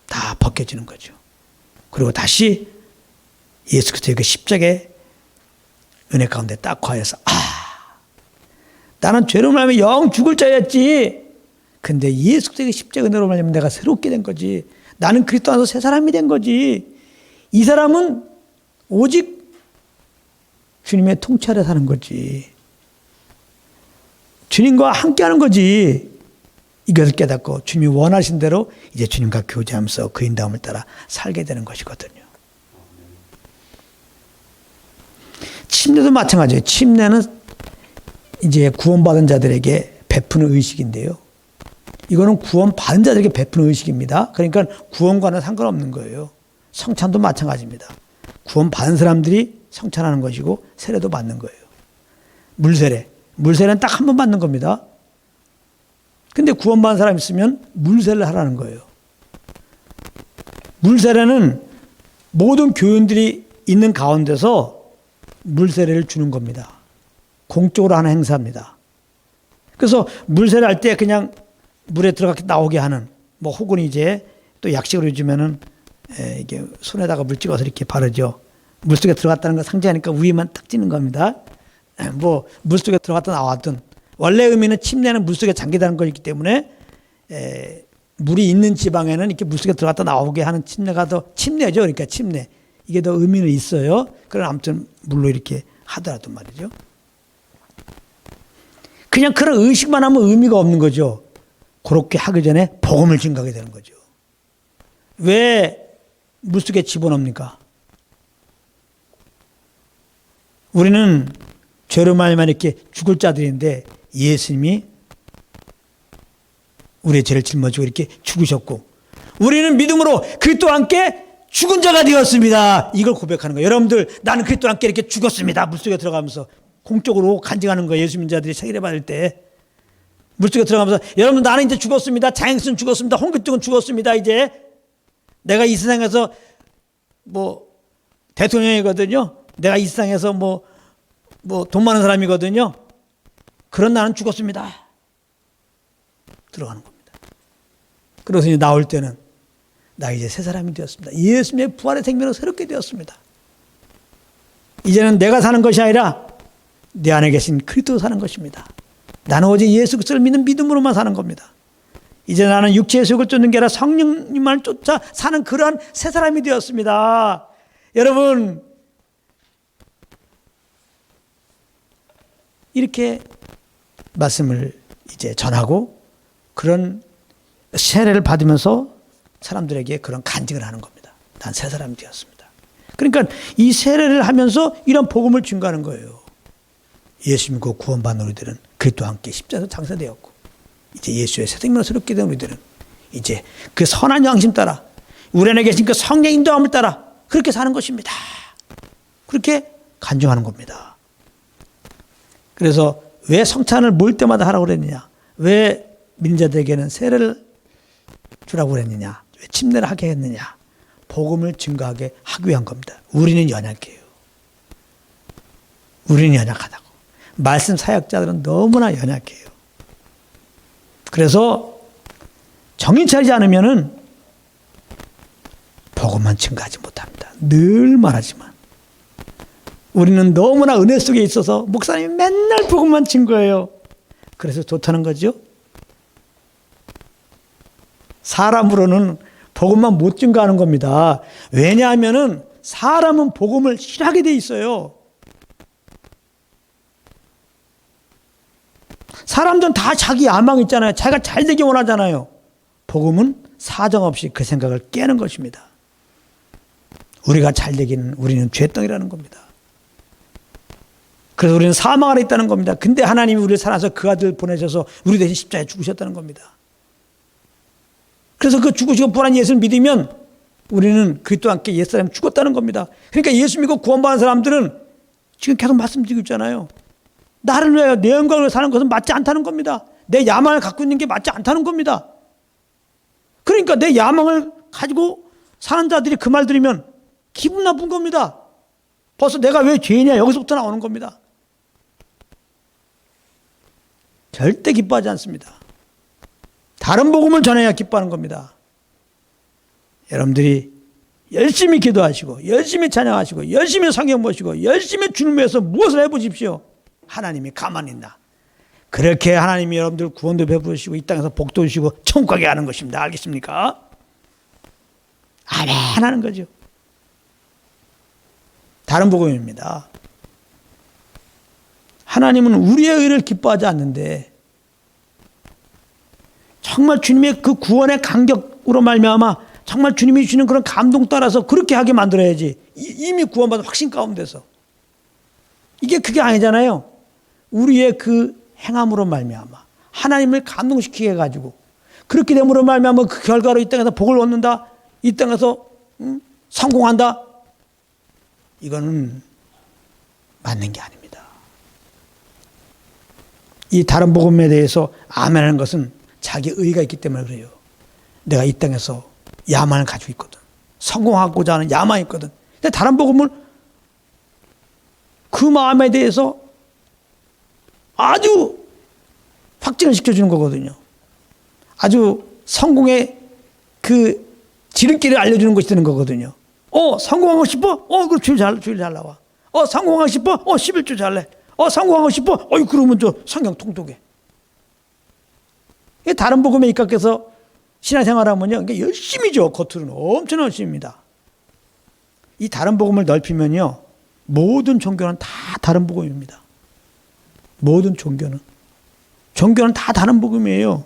다 벗겨지는 거죠. 그리고 다시 예수 그리스도의 그 십자가의 은혜 가운데 딱 거해서, 나는 죄로 말하면 영 죽을 자였지. 근데 예수 그리스도의 십자가 은혜로 말하면 내가 새롭게 된 거지. 나는 그리스도 안에서 새 사람이 된 거지. 이 사람은 오직 주님의 통치 아래 사는 거지. 주님과 함께 하는 거지. 이것을 깨닫고 주님이 원하신 대로 이제 주님과 교제하면서 그 인도함을 따라 살게 되는 것이거든요. 침례도 마찬가지예요. 침례는 이제 구원받은 자들에게 베푸는 의식인데요. 이거는 구원받은 자들에게 베푸는 의식입니다. 그러니까 구원과는 상관없는 거예요. 성찬도 마찬가지입니다. 구원받은 사람들이 성찬하는 것이고 세례도 받는 거예요. 물세례는 딱 한 번 받는 겁니다. 근데 구원받은 사람이 있으면 물세례를 하라는 거예요. 물세례는 모든 교인들이 있는 가운데서 물세례를 주는 겁니다. 공적으로 하는 행사입니다. 그래서 물세례 할 때 그냥 물에 들어가 나오게 하는, 뭐 혹은 이제 또 약식으로 요즘에는 이게 손에다가 물 찍어서 이렇게 바르죠. 물속에 들어갔다는 걸 상징하니까 위에만 딱 찍는 겁니다. 뭐 물속에 들어갔다 나왔든, 원래 의미는 침례는 물속에 잠기다는 것이기 때문에 물이 있는 지방에는 이렇게 물속에 들어갔다 나오게 하는 침례가 더 침례죠. 그러니까 침례. 이게 더 의미는 있어요. 그러나 아무튼 물로 이렇게 하더라도 말이죠. 그냥 그런 의식만 하면 의미가 없는 거죠. 그렇게 하기 전에 복음을 증가하게 되는 거죠. 왜 물속에 집어넣습니까? 우리는 죄로 말미암아 이렇게 죽을 자들인데 예수님이 우리의 죄를 짊어지고 이렇게 죽으셨고, 우리는 믿음으로 그리스도와 함께 죽은 자가 되었습니다. 이걸 고백하는 거예요. 여러분들, 나는 그리스도와 함께 이렇게 죽었습니다. 물속에 들어가면서 공적으로 간증하는 거예요. 예수 믿는 자들이 세례 받을 때 물속에 들어가면서, 여러분 나는 이제 죽었습니다. 장행순 죽었습니다. 홍길동은 죽었습니다. 이제 내가 이 세상에서 뭐 대통령이거든요. 내가 이 세상에서 뭐 돈 많은 사람이거든요. 그런 나는 죽었습니다. 들어가는 겁니다. 그래서 이제 나올 때는 나 이제 새 사람이 되었습니다. 예수님의 부활의 생명으로 새롭게 되었습니다. 이제는 내가 사는 것이 아니라 내 안에 계신 그리스도가 사는 것입니다. 나는 오직 예수 그리스도를 믿는 믿음으로만 사는 겁니다. 이제 나는 육체의 속을 쫓는 게 아니라 성령님만 쫓아 사는 그러한 새 사람이 되었습니다. 여러분, 이렇게 말씀을 이제 전하고 그런 세례를 받으면서 사람들에게 그런 간증을 하는 겁니다. 난 새 사람이 되었습니다. 그러니까 이 세례를 하면서 이런 복음을 증거하는 거예요. 예수 믿고 구원받는 우리들은 그리스도와 함께 십자가에서 장사되었고 이제 예수의 새 생명을 새롭게 된 우리들은 이제 그 선한 양심 따라 우리 안에 계신 그 성령의 인도함을 따라 그렇게 사는 것입니다. 그렇게 간증하는 겁니다. 그래서 왜 성찬을 모일 때마다 하라고 그랬느냐, 왜 믿는 자들에게는 세례를 주라고 그랬느냐, 왜 침례를 하게 했느냐, 복음을 증거하게 하기 위한 겁니다. 우리는 연약해요. 우리는 연약하다고. 말씀 사역자들은 너무나 연약해요. 그래서 정신 차리지 않으면은 복음만 증거하지 못합니다. 늘 말하지만 우리는 너무나 은혜 속에 있어서 목사님이 맨날 복음만 증거해요. 그래서 좋다는 거죠. 사람으로는 복음만 못 증거하는 겁니다. 왜냐하면은 사람은 복음을 싫어하게 돼 있어요. 사람들은 다 자기 야망 있잖아요. 자기가 잘 되기 원하잖아요. 복음은 사정없이 그 생각을 깨는 것입니다. 우리가 잘 되기는 우리는 죄덩이라는 겁니다. 그래서 우리는 사망 아래 있다는 겁니다. 근데 하나님이 우리를 사랑해서 그 아들 보내셔서 우리 대신 십자가에 죽으셨다는 겁니다. 그래서 그 죽으시고 부활한 예수를 믿으면 우리는 그리스도와 함께 옛사람이 죽었다는 겁니다. 그러니까 예수 믿고 구원받은 사람들은 지금 계속 말씀드리고 있잖아요. 나를 위하여 내 영광을 사는 것은 맞지 않다는 겁니다. 내 야망을 갖고 있는 게 맞지 않다는 겁니다. 그러니까 내 야망을 가지고 사는 자들이 그 말 들으면 기분 나쁜 겁니다. 벌써 내가 왜 죄이냐 여기서부터 나오는 겁니다. 절대 기뻐하지 않습니다. 다른 복음을 전해야 기뻐하는 겁니다. 여러분들이 열심히 기도하시고 열심히 찬양하시고 열심히 성경 보시고 열심히 주님을 위해서 무엇을 해보십시오. 하나님이 가만히 있나. 그렇게 하나님이 여러분들 구원도 베푸시고 이 땅에서 복도 주시고 천국 가게 하는 것입니다. 알겠습니까? 아멘 하는 거죠. 다른 복음입니다. 하나님은 우리의 의를 기뻐하지 않는데 정말 주님의 그 구원의 간격으로 말미암아 정말 주님이 주시는 그런 감동 따라서 그렇게 하게 만들어야지. 이미 구원받은 확신 가운데서. 이게 그게 아니잖아요. 우리의 그 행함으로 말미암아 하나님을 감동시키게 해가지고 그렇게 됨으로 말미암아 그 결과로 이 땅에서 복을 얻는다. 이 땅에서 성공한다. 이거는 맞는 게 아닙니다. 이 다른 복음에 대해서 아멘하는 것은 자기 의가 있기 때문에 그래요. 내가 이 땅에서 야망을 가지고 있거든. 성공하고자 하는 야망이 있거든. 근데 다른 복음을 그 마음에 대해서 아주 확증을 시켜주는 거거든요. 아주 성공의 그 지름길을 알려주는 것이 되는 거거든요. 성공하고 싶어? 그럼 주일 잘 나와. 성공하고 싶어? 11주 잘래. 성공하고 싶어? 그러면 저 성경 통독해. 다른 복음에 입각해서 신앙생활하면요, 열심히죠. 겉으로는 엄청 열심입니다. 이 다른 복음을 넓히면요, 모든 종교는 다 다른 복음입니다. 모든 종교는 다 다른 복음이에요.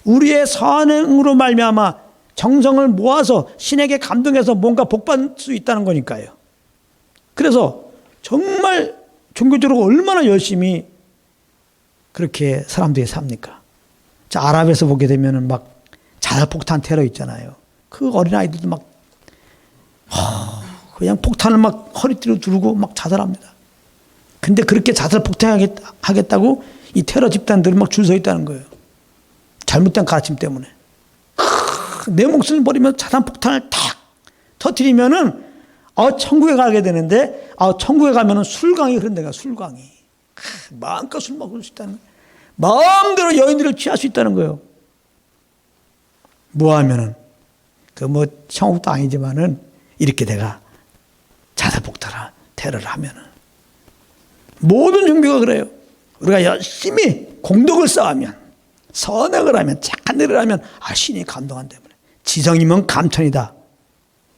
우리의 선행으로 말미암아 정성을 모아서 신에게 감동해서 뭔가 복받을 수 있다는 거니까요. 그래서 정말 종교적으로 얼마나 열심히 그렇게 사람들이 삽니까? 자, 아랍에서 보게 되면은 막 자살폭탄 테러 있잖아요. 그 어린아이들도 막 그냥 폭탄을 막 허리띠로 두르고 막 자살합니다. 근데 그렇게 자살폭탄 하겠다고 이 테러 집단들이 막 줄 서 있다는 거예요. 잘못된 가르침 때문에. 내 목숨을 버리면 자살폭탄을 탁 터뜨리면은 천국에 가게 되는데 천국에 가면은 술강이 흐른다가 술강이. 마음껏 술 먹을 수 있다는 거예요. 마음대로 여인들을 취할 수 있다는 거예요. 뭐 하면은 천국도 아니지만은 이렇게 내가 자살폭탄 테러를 하면은 모든 종교가 그래요. 우리가 열심히 공덕을 쌓으면, 선악을 하면, 착한 일을 하면 신이 감동한다. 지성이면 감천이다.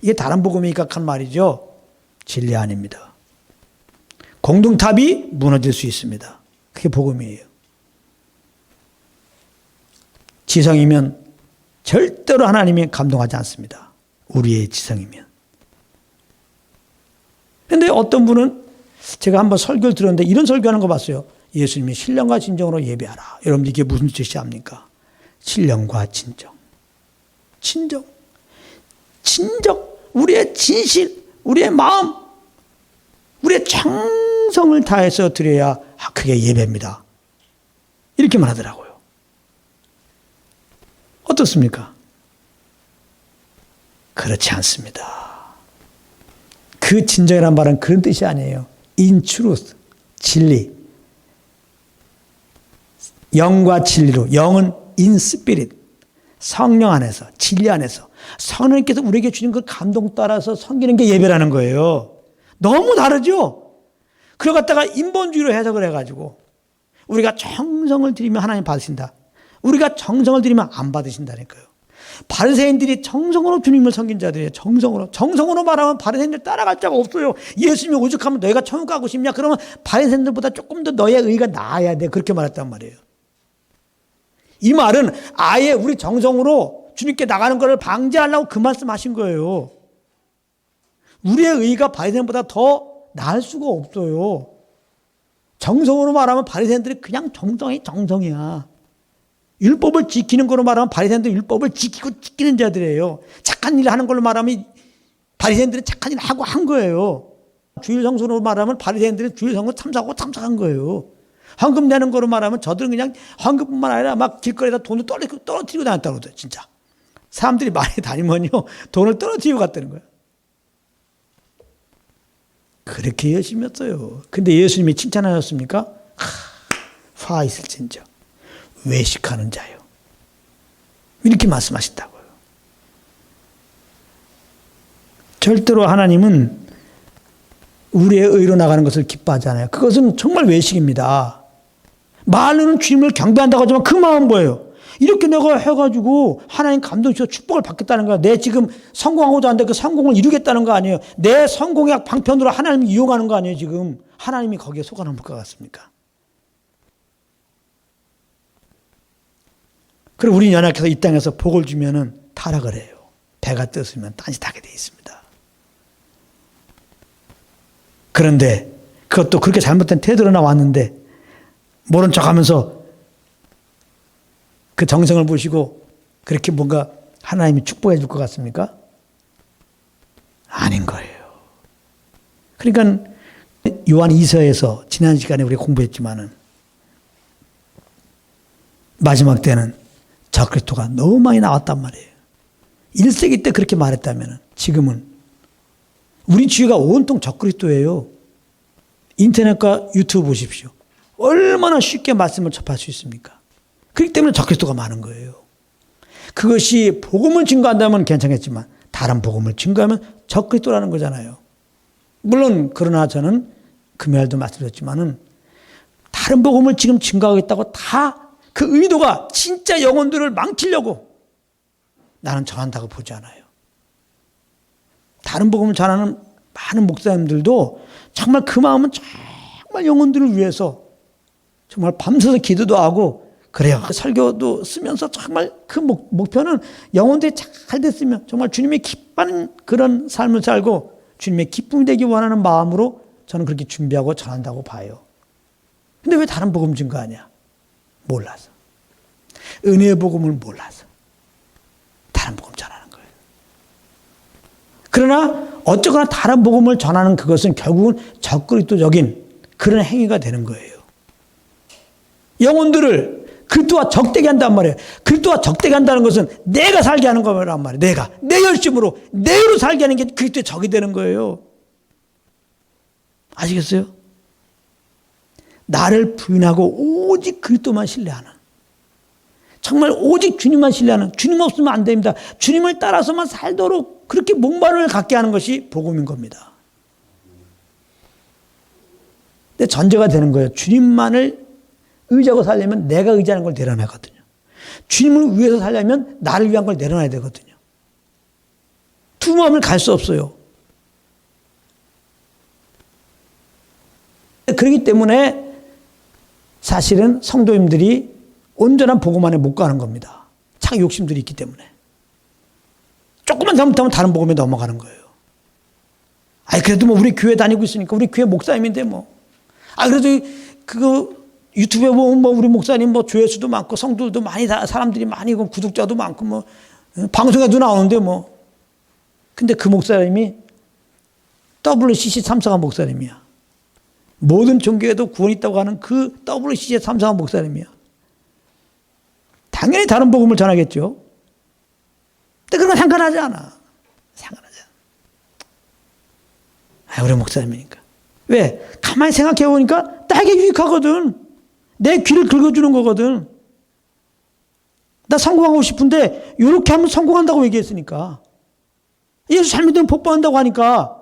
이게 다른 복음에 입각한 말이죠. 진리 아닙니다. 공동탑이 무너질 수 있습니다. 그게 복음이에요. 지성이면 절대로 하나님이 감동하지 않습니다. 우리의 지성이면. 그런데 어떤 분은 제가 한번 설교를 들었는데 이런 설교하는 거 봤어요. 예수님이 신령과 진정으로 예배하라. 여러분 이게 무슨 뜻이 압니까? 신령과 진정. 진정. 우리의 진실, 우리의 마음, 우리의 정성을 다해서 드려야 그게 예배입니다. 이렇게만 하더라고요. 어떻습니까? 그렇지 않습니다. 그 진정이란 말은 그런 뜻이 아니에요. In truth, 진리. 영과 진리로, 영은 in spirit, 성령 안에서, 진리 안에서 성령님께서 우리에게 주신 그 감동 따라서 섬기는 게 예배라는 거예요. 너무 다르죠? 그걸 갖다가 인본주의로 해석을 해가지고 우리가 정성을 들이면 하나님 받으신다. 우리가 정성을 들이면 안 받으신다니까요. 바리새인들이 정성으로 주님을 섬긴 자들이에요. 정성으로 말하면 바리새인들 따라갈 자가 없어요. 예수님이 오죽하면 너희가 천국 가고 싶냐? 그러면 바리새인들보다 조금 더 너의 의가 나아야 돼. 그렇게 말했단 말이에요. 이 말은 아예 우리 정성으로 주님께 나가는 것을 방지하려고 그 말씀하신 거예요. 우리의 의가 바리새인보다 더 나을 수가 없어요. 정성으로 말하면 바리새인들이 그냥 정성이야. 율법을 지키는 걸로 말하면 바리새인들은 율법을 지키는 자들이에요. 착한 일을 하는 걸로 말하면 바리새인들은 착한 일을 하고 한 거예요. 주일 성수로 말하면 바리새인들은 주일 성수 참석한 거예요. 헌금 내는 거로 말하면 저들은 그냥 헌금뿐만 아니라 막 길거리에다 돈을 떨어뜨리고 다녔다고 그러죠. 진짜. 사람들이 많이 다니면요 돈을 떨어뜨리고 갔다는 거예요. 그렇게 열심히 했어요. 근데 예수님이 칭찬하셨습니까? 화 있을진저 외식하는 자요. 이렇게 말씀하신다고요. 절대로 하나님은 우리의 의로 나가는 것을 기뻐하잖아요. 그것은 정말 외식입니다. 말로는 주님을 경배한다고 하지만 그 마음은 뭐예요? 이렇게 내가 해가지고 하나님 감동 주셔서 축복을 받겠다는 거야. 내 지금 성공하고자 하는데 그 성공을 이루겠다는 거 아니에요. 내 성공의 방편으로 하나님을 이용하는 거 아니에요. 지금 하나님이 거기에 속아놓을 것 같습니까? 그리고 우리 연약해서 이 땅에서 복을 주면은 타락을 해요. 배가 떴으면 딴짓하게 돼 있습니다. 그런데 그것도 그렇게 잘못된 태도로 나왔는데 모른 척하면서 그 정성을 보시고 그렇게 뭔가 하나님이 축복해 줄 것 같습니까? 아닌 거예요. 그러니까 요한 2서에서 지난 시간에 우리 공부했지만은 마지막 때는 적그리스도가 너무 많이 나왔단 말이에요. 1세기 때 그렇게 말했다면 지금은 우리 주위가 온통 적그리스도예요. 인터넷과 유튜브 보십시오. 얼마나 쉽게 말씀을 접할 수 있습니까? 그렇기 때문에 적그리스도가 많은 거예요. 그것이 복음을 증거한다면 괜찮겠지만 다른 복음을 증거하면 적그리스도라는 거잖아요. 물론 그러나 저는 금요일도 말씀드렸지만은 다른 복음을 지금 증거하겠다고 다 그 의도가 진짜 영혼들을 망치려고 나는 전한다고 보지 않아요. 다른 복음을 전하는 많은 목사님들도 정말 그 마음은 정말 영혼들을 위해서 정말 밤새서 기도도 하고 그래요. 설교도 쓰면서 정말 그 목표는 영혼들이 잘 됐으면 정말 주님의 기뻐하는 그런 삶을 살고 주님의 기쁨이 되기 원하는 마음으로 저는 그렇게 준비하고 전한다고 봐요. 근데 왜 다른 복음 증거하냐? 몰라서. 은혜의 복음을 몰라서 다른 복음 전하는 거예요. 그러나 어쩌거나 다른 복음을 전하는 그것은 결국은 적그리스도적인 그런 행위가 되는 거예요. 영혼들을 그리스도와 적대게 한단 말이에요. 그리스도와 적대게 한다는 것은 내가 살게 하는 거란 말이에요. 내가 내 열심으로 내 의로 살게 하는 게 그리스도의 적이 되는 거예요. 아시겠어요? 나를 부인하고 오직 그리스도만 신뢰하는 정말 오직 주님만 신뢰하는, 주님 없으면 안 됩니다. 주님을 따라서만 살도록 그렇게 목마름을 갖게 하는 것이 복음인 겁니다. 근데 전제가 되는 거예요. 주님만을 의지하고 살려면 내가 의지하는 걸 내려놔야거든요. 주님을 위해서 살려면 나를 위한 걸 내려놔야 되거든요. 두 마음을 갈 수 없어요. 그렇기 때문에 사실은 성도님들이 온전한 복음 안에 못 가는 겁니다. 자기 욕심들이 있기 때문에. 조금만 잘못하면 다른 복음에 넘어가는 거예요. 아니, 그래도 뭐 우리 교회 다니고 있으니까 우리 교회 목사님인데 뭐. 아, 그래도 유튜브에 보면 뭐 우리 목사님 뭐 조회수도 많고 성도도 많이, 사람들이 많이 있고 구독자도 많고 뭐 방송에도 나오는데 뭐. 근데 그 목사님이 WCC 참석한 목사님이야. 모든 종교에도 구원이 있다고 하는 그 WCC에 참석한 목사님이야. 당연히 다른 복음을 전하겠죠. 근데 그런 건 상관하지 않아. 상관하지 않아. 우리 목사님이니까. 왜? 가만히 생각해 보니까 나에게 유익하거든. 내 귀를 긁어주는 거거든. 나 성공하고 싶은데 이렇게 하면 성공한다고 얘기했으니까. 예수 잘 믿으면 복 받는다고 하니까.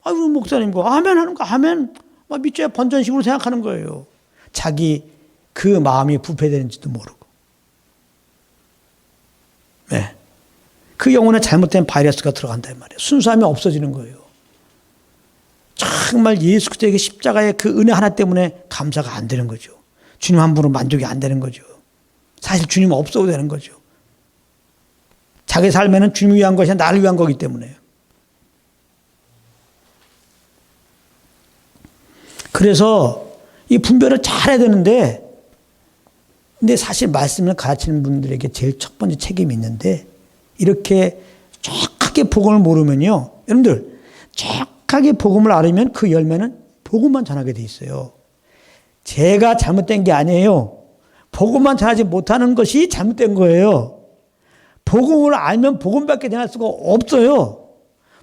우리 목사님과 아멘 하는 거, 아멘. 믿줘야 번전식으로 생각하는 거예요. 자기 그 마음이 부패되는지도 모르고. 네. 그 영혼에 잘못된 바이러스가 들어간단 말이에요. 순수함이 없어지는 거예요. 정말 예수 그리스도에게 십자가의 그 은혜 하나 때문에 감사가 안 되는 거죠. 주님 한 분으로 만족이 안 되는 거죠. 사실 주님 없어도 되는 거죠. 자기 삶에는 주님을 위한 것이 아니라 나를 위한 거기 때문에요. 그래서 이 분별을 잘해야 되는데, 근데 사실 말씀을 가르치는 분들에게 제일 첫 번째 책임이 있는데, 이렇게 정확하게 복음을 모르면요, 여러분들 정확하게 복음을 알으면 그 열매는 복음만 전하게 돼 있어요. 제가 잘못된 게 아니에요. 복음만 전하지 못하는 것이 잘못된 거예요. 복음을 알면 복음밖에 전할 수가 없어요.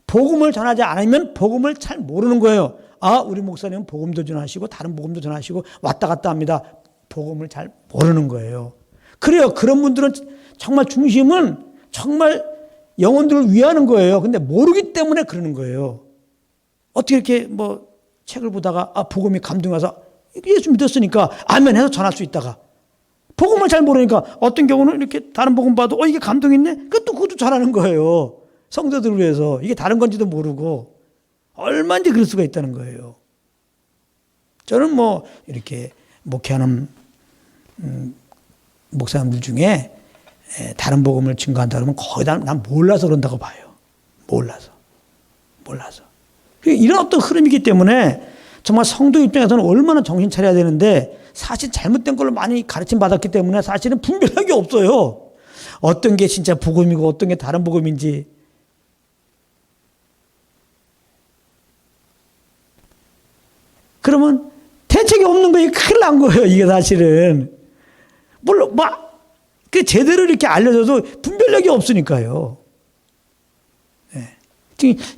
복음을 전하지 않으면 복음을 잘 모르는 거예요. 우리 목사님은 복음도 전하시고 다른 복음도 전하시고 왔다 갔다 합니다. 복음을 잘 모르는 거예요. 그래요. 그런 분들은 정말 중심은 정말 영혼들을 위하는 거예요. 근데 모르기 때문에 그러는 거예요. 어떻게 이렇게 뭐 책을 보다가 복음이 감동이 와서 예수 믿었으니까 아멘 해서 전할 수 있다가, 복음을 잘 모르니까 어떤 경우는 이렇게 다른 복음 봐도 이게 감동이 있네? 그것도 전하는 거예요. 성도들을 위해서. 이게 다른 건지도 모르고. 얼마인지 그럴 수가 있다는 거예요. 저는 뭐 이렇게 목회하는 목사님들 중에 다른 복음을 증거한다 그러면 거의 다 난 몰라서 그런다고 봐요. 몰라서. 이런 어떤 흐름이기 때문에 정말 성도 입장에서는 얼마나 정신 차려야 되는데, 사실 잘못된 걸로 많이 가르침 받았기 때문에 사실은 분별력이 없어요. 어떤 게 진짜 복음이고 어떤 게 다른 복음인지. 그러면 대책이 없는 거예요. 큰일 난 거예요. 이게 사실은. 물론 그 제대로 이렇게 알려줘도 분별력이 없으니까요. 네.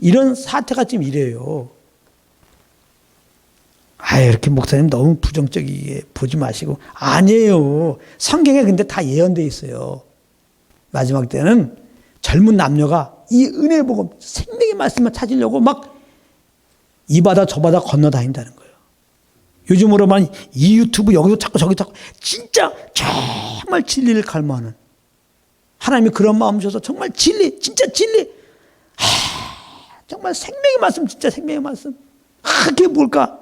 이런 사태가 지금 이래요. 이렇게 목사님 너무 부정적이게 보지 마시고. 아니에요. 성경에 근데 다 예언되어 있어요. 마지막 때는 젊은 남녀가 이 은혜 복음, 생명의 말씀만 찾으려고 막 이 바다 저 바다 건너 다닌다는 거예요. 요즘으로만 이 유튜브 여기서 자꾸 저기 자꾸 진짜 정말 진리를 갈망하는 하나님이 그런 마음 주셔서 정말 진리, 진짜 진리, 정말 생명의 말씀, 진짜 생명의 말씀, 그게 뭘까?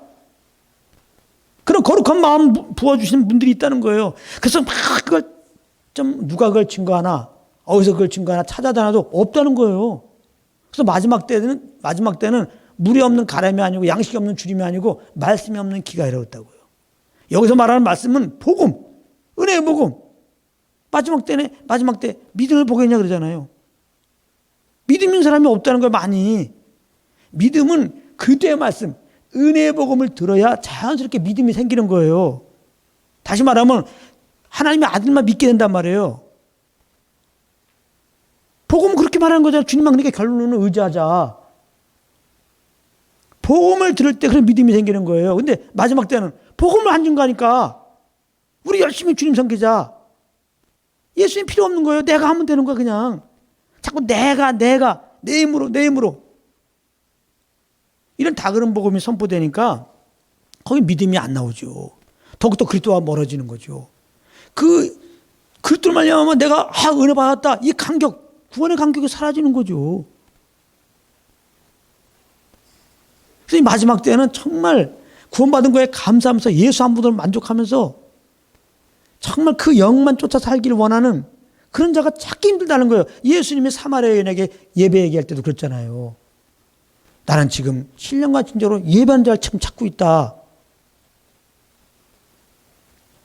그런 거룩한 마음 부어주시는 분들이 있다는 거예요. 그래서 막 그걸 좀 누가 그걸 증거하나, 어디서 그걸 증거하나 찾아다녀도 없다는 거예요. 그래서 마지막 때는 물이 없는 가람이 아니고 양식이 없는 주림이 아니고 말씀이 없는 기가 이르렀다고요. 여기서 말하는 말씀은 복음, 은혜의 복음. 마지막 때 믿음을 보겠냐 그러잖아요. 믿음 있는 사람이 없다는 걸 많이. 믿음은 그때의 말씀, 은혜의 복음을 들어야 자연스럽게 믿음이 생기는 거예요. 다시 말하면 하나님의 아들만 믿게 된단 말이에요. 복음은 그렇게 말하는 거잖아요. 주님만 그러니까 결론은 의지하자. 복음을 들을 때 그런 믿음이 생기는 거예요. 근데 마지막 때는 복음을 안 증거하니까 우리 열심히 주님 섬기자. 예수님 필요 없는 거예요. 내가 하면 되는 거야 그냥. 자꾸 내가 내 힘으로 이런 다그런 복음이 선포되니까 거기 믿음이 안 나오죠. 더욱더 그리스도와 멀어지는 거죠. 그리스도를 말미암아 내가 은혜 받았다. 이 감격, 구원의 감격이 사라지는 거죠. 그래서 이 마지막 때는 정말 구원받은 거에 감사하면서 예수 한 분을 만족하면서 정말 그 영만 쫓아 살기를 원하는 그런 자가 찾기 힘들다는 거예요. 예수님이 사마리아 여인에게 예배 얘기할 때도 그랬잖아요. 나는 지금 7년간 진짜로 예배하는 자를 참 찾고 있다.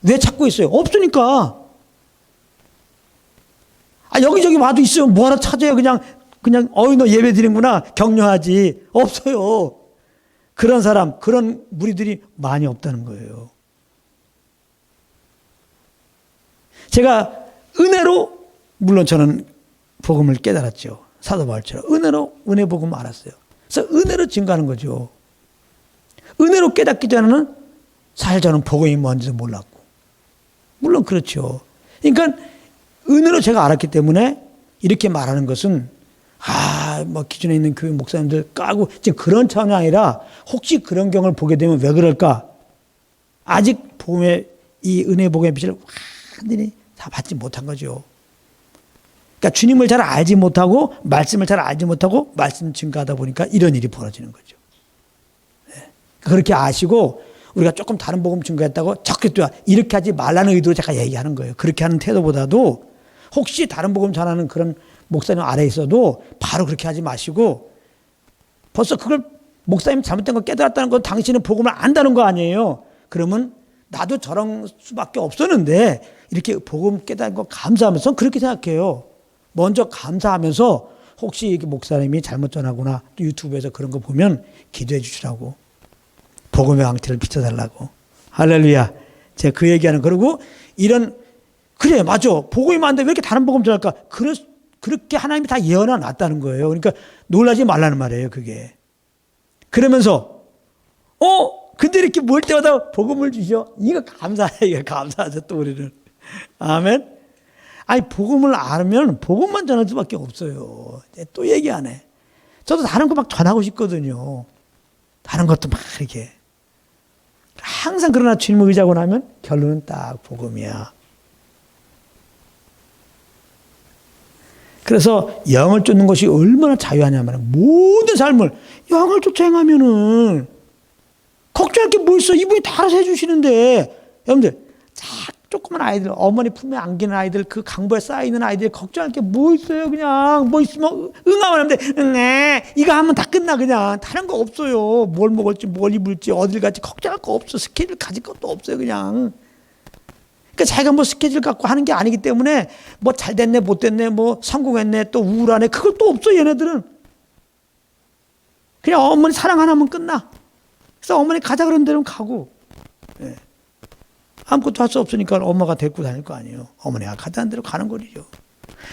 왜 찾고 있어요? 없으니까. 여기저기 봐도 있어요. 뭐하러 찾아요? 그냥 너 예배 드리는구나. 격려하지. 없어요. 그런 사람, 그런 무리들이 많이 없다는 거예요. 제가 은혜로, 물론 저는 복음을 깨달았죠. 사도 바울처럼 은혜로 은혜 복음을 알았어요. 그래서 은혜로 증거하는 거죠. 은혜로 깨닫기 전에는 사실 저는 복음이 뭔지도 몰랐고, 물론 그렇죠. 그러니까 은혜로 제가 알았기 때문에 이렇게 말하는 것은 기존에 있는 교회 목사님들 까고 지금 그런 차원이 아니라 혹시 그런 경우를 보게 되면 왜 그럴까? 아직 복음의 이 은혜 복음의 빛을 완전히 다 받지 못한 거죠. 그러니까 주님을 잘 알지 못하고 말씀을 잘 알지 못하고 말씀 증거하다 보니까 이런 일이 벌어지는 거죠. 그렇게 아시고 우리가 조금 다른 복음 증거했다고 적극 이렇게 하지 말라는 의도로 제가 얘기하는 거예요. 그렇게 하는 태도보다도 혹시 다른 복음 전하는 그런 목사님 아래에 있어도 바로 그렇게 하지 마시고, 벌써 그걸 목사님 잘못된 거 깨달았다는 건 당신은 복음을 안다는 거 아니에요. 그러면 나도 저런 수밖에 없었는데 이렇게 복음 깨달은 거 감사하면서 그렇게 생각해요. 먼저 감사하면서 혹시 이게 목사님이 잘못 전하구나, 또 유튜브에서 그런 거 보면 기도해 주시라고, 복음의 왕태를 비춰달라고. 할렐루야. 제가 그 얘기하는, 그리고 그래 맞아, 복음이 많은데 왜 이렇게 다른 복음 전할까? 그렇게 하나님이 다 예언해 놨다는 거예요. 그러니까 놀라지 말라는 말이에요, 그게. 그러면서 근데 이렇게 모일 때마다 복음을 주셔. 이거 감사하죠, 또 우리는. 아멘. 복음을 알면 복음만 전할 수밖에 없어요. 또 얘기 안 해. 저도 다른 거 막 전하고 싶거든요. 다른 것도 막 이렇게. 항상 그러나 주님을 의지하고 나면 결론은 딱 복음이야. 그래서 영을 쫓는 것이 얼마나 자유하냐면, 모든 삶을 영을 쫓아 행하면은 걱정할 게 뭐 있어. 이분이 다 알아서 해주시는데. 여러분들, 조그만 아이들, 어머니 품에 안기는 아이들, 그 강보에 쌓여있는 아이들 걱정할 게 뭐 있어요. 그냥 뭐 있으면 응하면 하면 돼. 응애 이거 하면 다 끝나. 그냥 다른 거 없어요. 뭘 먹을지 뭘 입을지 어딜 갈지 걱정할 거 없어. 스케줄 가질 것도 없어요. 그냥. 그러니까 자기가 뭐 스케줄 갖고 하는 게 아니기 때문에 뭐 잘 됐네 못 됐네 뭐 성공했네 또 우울하네 그걸 또 없어. 얘네들은 그냥 어머니 사랑 하나면 끝나. 그래서 어머니 가자 그런 데는 가고, 아무것도 할 수 없으니까 엄마가 데리고 다닐 거 아니에요. 어머니가 가자는 대로 가는 거리죠.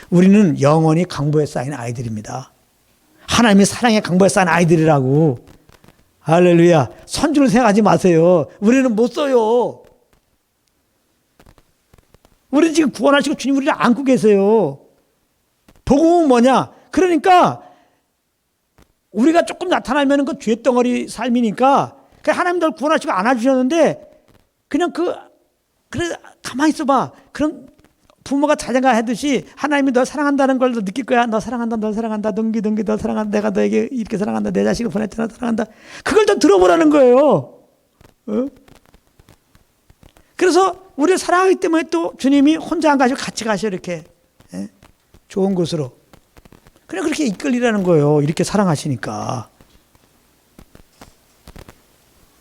우리는 영원히 강보에 쌓인 아이들입니다. 하나님의 사랑의 강보에 쌓인 아이들이라고. 할렐루야. 선주를 생각하지 마세요. 우리는 못 써요. 우리는 지금 구원하시고 주님 우리를 안고 계세요. 복음은 뭐냐? 그러니까 우리가 조금 나타나면 그 죄덩어리 삶이니까 하나님 널 구원하시고 안아주셨는데 그냥 그래 가만히 있어봐. 그런 부모가 자녀가 하듯이 하나님이 너 사랑한다는 걸 너 느낄 거야. 너 사랑한다, 너 사랑한다, 덩기 너 사랑한다, 내가 너에게 이렇게 사랑한다, 내 자식을 보냈잖아, 사랑한다. 그걸 더 들어보라는 거예요. 그래서 우리를 사랑하기 때문에 또 주님이 혼자 안 가시고 같이 가셔. 이렇게 좋은 곳으로. 그냥 그렇게 이끌리라는 거예요. 이렇게 사랑하시니까.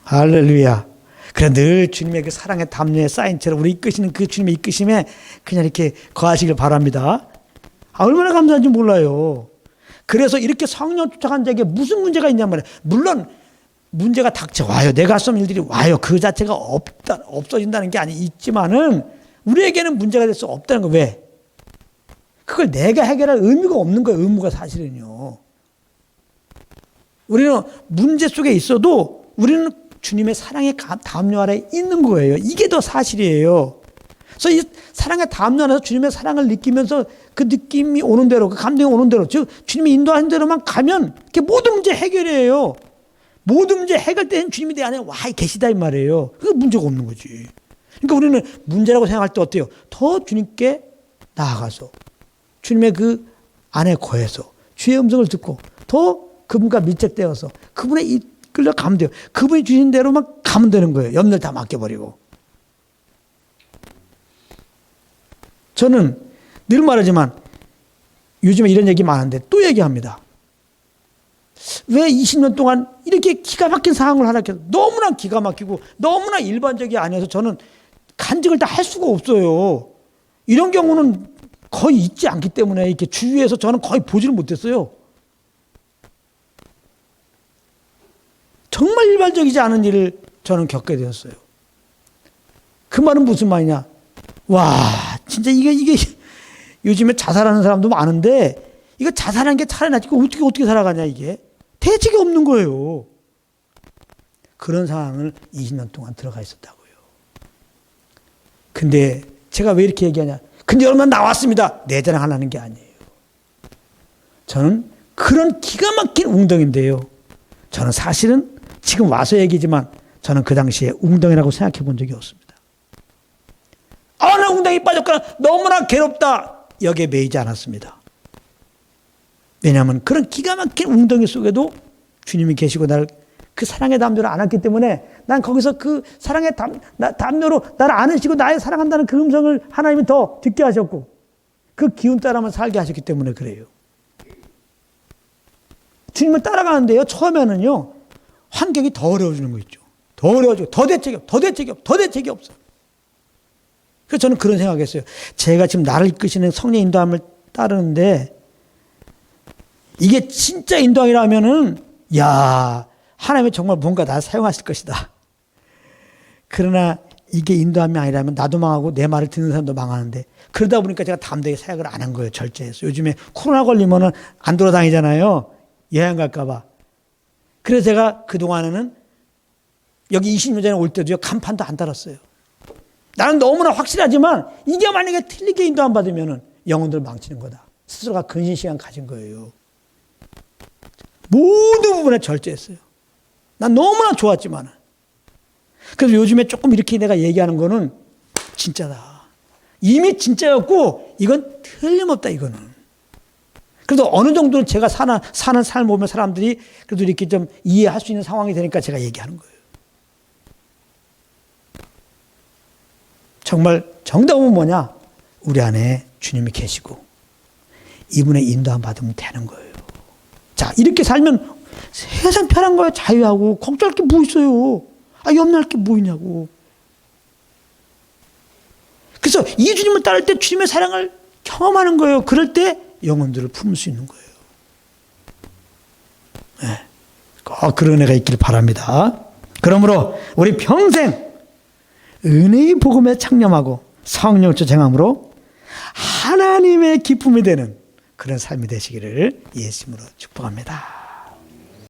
할렐루야. 그래 늘 주님의 그 사랑의 담요에 쌓인 채로 우리 이끄시는 그 주님의 이끄심에 그냥 이렇게 거하시길 바랍니다. 얼마나 감사한지 몰라요. 그래서 이렇게 성령 쫓아간 자에게 무슨 문제가 있냔 말이에요. 물론 문제가 닥쳐와요. 내가 할 수 없는 일들이 와요. 그 자체가 없어진다는 게 있지만은 우리에게는 문제가 될 수 없다는 거. 왜? 그걸 내가 해결할 의미가 없는 거예요. 의무가 사실은요. 우리는 문제 속에 있어도 우리는 주님의 사랑의 담요 아래 있는 거예요. 이게 더 사실이에요. 그래서 이 사랑의 담요 안에서 주님의 사랑을 느끼면서 그 느낌이 오는 대로, 그 감동이 오는 대로, 즉 주님이 인도하는 대로만 가면 그게 모든 문제 해결이에요. 모든 문제 해결되는 주님이 내 안에 와 계시다 이 말이에요. 그게 문제가 없는 거지. 그러니까 우리는 문제라고 생각할 때 어때요? 더 주님께 나아가서 주님의 그 안에 거해서 주의 음성을 듣고 더 그분과 밀착되어서 그분의 이끌려 가면 돼요. 그분이 주신 대로만 가면 되는 거예요. 염려를 다 맡겨버리고. 저는 늘 말하지만 요즘에 이런 얘기 많은데 또 얘기합니다. 왜 20년 동안 이렇게 기가 막힌 상황을 하락해서 너무나 기가 막히고 너무나 일반적이 아니어서 저는 간증을 다 할 수가 없어요. 이런 경우는 거의 있지 않기 때문에 이렇게 주위에서 저는 거의 보지를 못했어요. 정말 일반적이지 않은 일을 저는 겪게 되었어요. 그 말은 무슨 말이냐? 와, 진짜 이게 요즘에 자살하는 사람도 많은데 이거 자살하는 게 차라리 낫지. 어떻게 살아가냐 이게. 대책이 없는 거예요. 그런 상황을 20년 동안 들어가 있었다고요. 근데 제가 왜 이렇게 얘기하냐. 근데 여러분 나왔습니다. 내 자랑하려는 게 아니에요. 저는 그런 기가 막힌 웅덩인데요. 저는 사실은 지금 와서 얘기지만 저는 그 당시에 웅덩이라고 생각해 본 적이 없습니다. 나 웅덩이 빠졌거나 너무나 괴롭다. 여기에 매이지 않았습니다. 왜냐하면 그런 기가 막힌 웅덩이 속에도 주님이 계시고 나를 그 사랑의 담요를 안았기 때문에 난 거기서 그 사랑의 담요로 나를 안으시고 나의 사랑한다는 그 음성을 하나님이 더 듣게 하셨고 그 기운 따라만 살게 하셨기 때문에 그래요. 주님을 따라가는데요. 처음에는요. 환경이 더 어려워지는 거 있죠. 더 어려워지고 더 대책이 없어. 그래서 저는 그런 생각했어요. 제가 지금 나를 이끄시는 성령 인도함을 따르는데 이게 진짜 인도함이라면은 야 하나님이 정말 뭔가 나를 사용하실 것이다. 그러나 이게 인도함이 아니라면 나도 망하고 내 말을 듣는 사람도 망하는데 그러다 보니까 제가 담대하게 사역을 안 한 거예요. 절제해서. 요즘에 코로나 걸리면은 안 돌아다니잖아요. 여행 갈까 봐. 그래서 제가 그동안에는 여기 20년 전에 올 때도요. 간판도 안 달았어요. 나는 너무나 확실하지만 이게 만약에 틀리게 인도함 받으면은 영혼들을 망치는 거다. 스스로가 근신시간 가진 거예요. 모든 부분에 절제했어요. 난 너무나 좋았지만. 그래서 요즘에 조금 이렇게 내가 얘기하는 거는 진짜다. 이미 진짜였고 이건 틀림없다 이거는. 그래도 어느 정도는 제가 사는 삶을 보면 사람들이 그래도 이렇게 좀 이해할 수 있는 상황이 되니까 제가 얘기하는 거예요. 정말 정답은 뭐냐? 우리 안에 주님이 계시고 이분의 인도함 받으면 되는 거예요. 자, 이렇게 살면 세상 편한 거예요. 자유하고 걱정할 게 뭐 있어요. 염려할 게 뭐 있냐고. 그래서 이 주님을 따를 때 주님의 사랑을 경험하는 거예요. 그럴 때 영혼들을 품을 수 있는 거예요. 네. 꼭 그런 은혜가 있기를 바랍니다. 그러므로 우리 평생 은혜의 복음에 창념하고 성령으로 쟁함으로 하나님의 기쁨이 되는 그런 삶이 되시기를 예수님으로 축복합니다.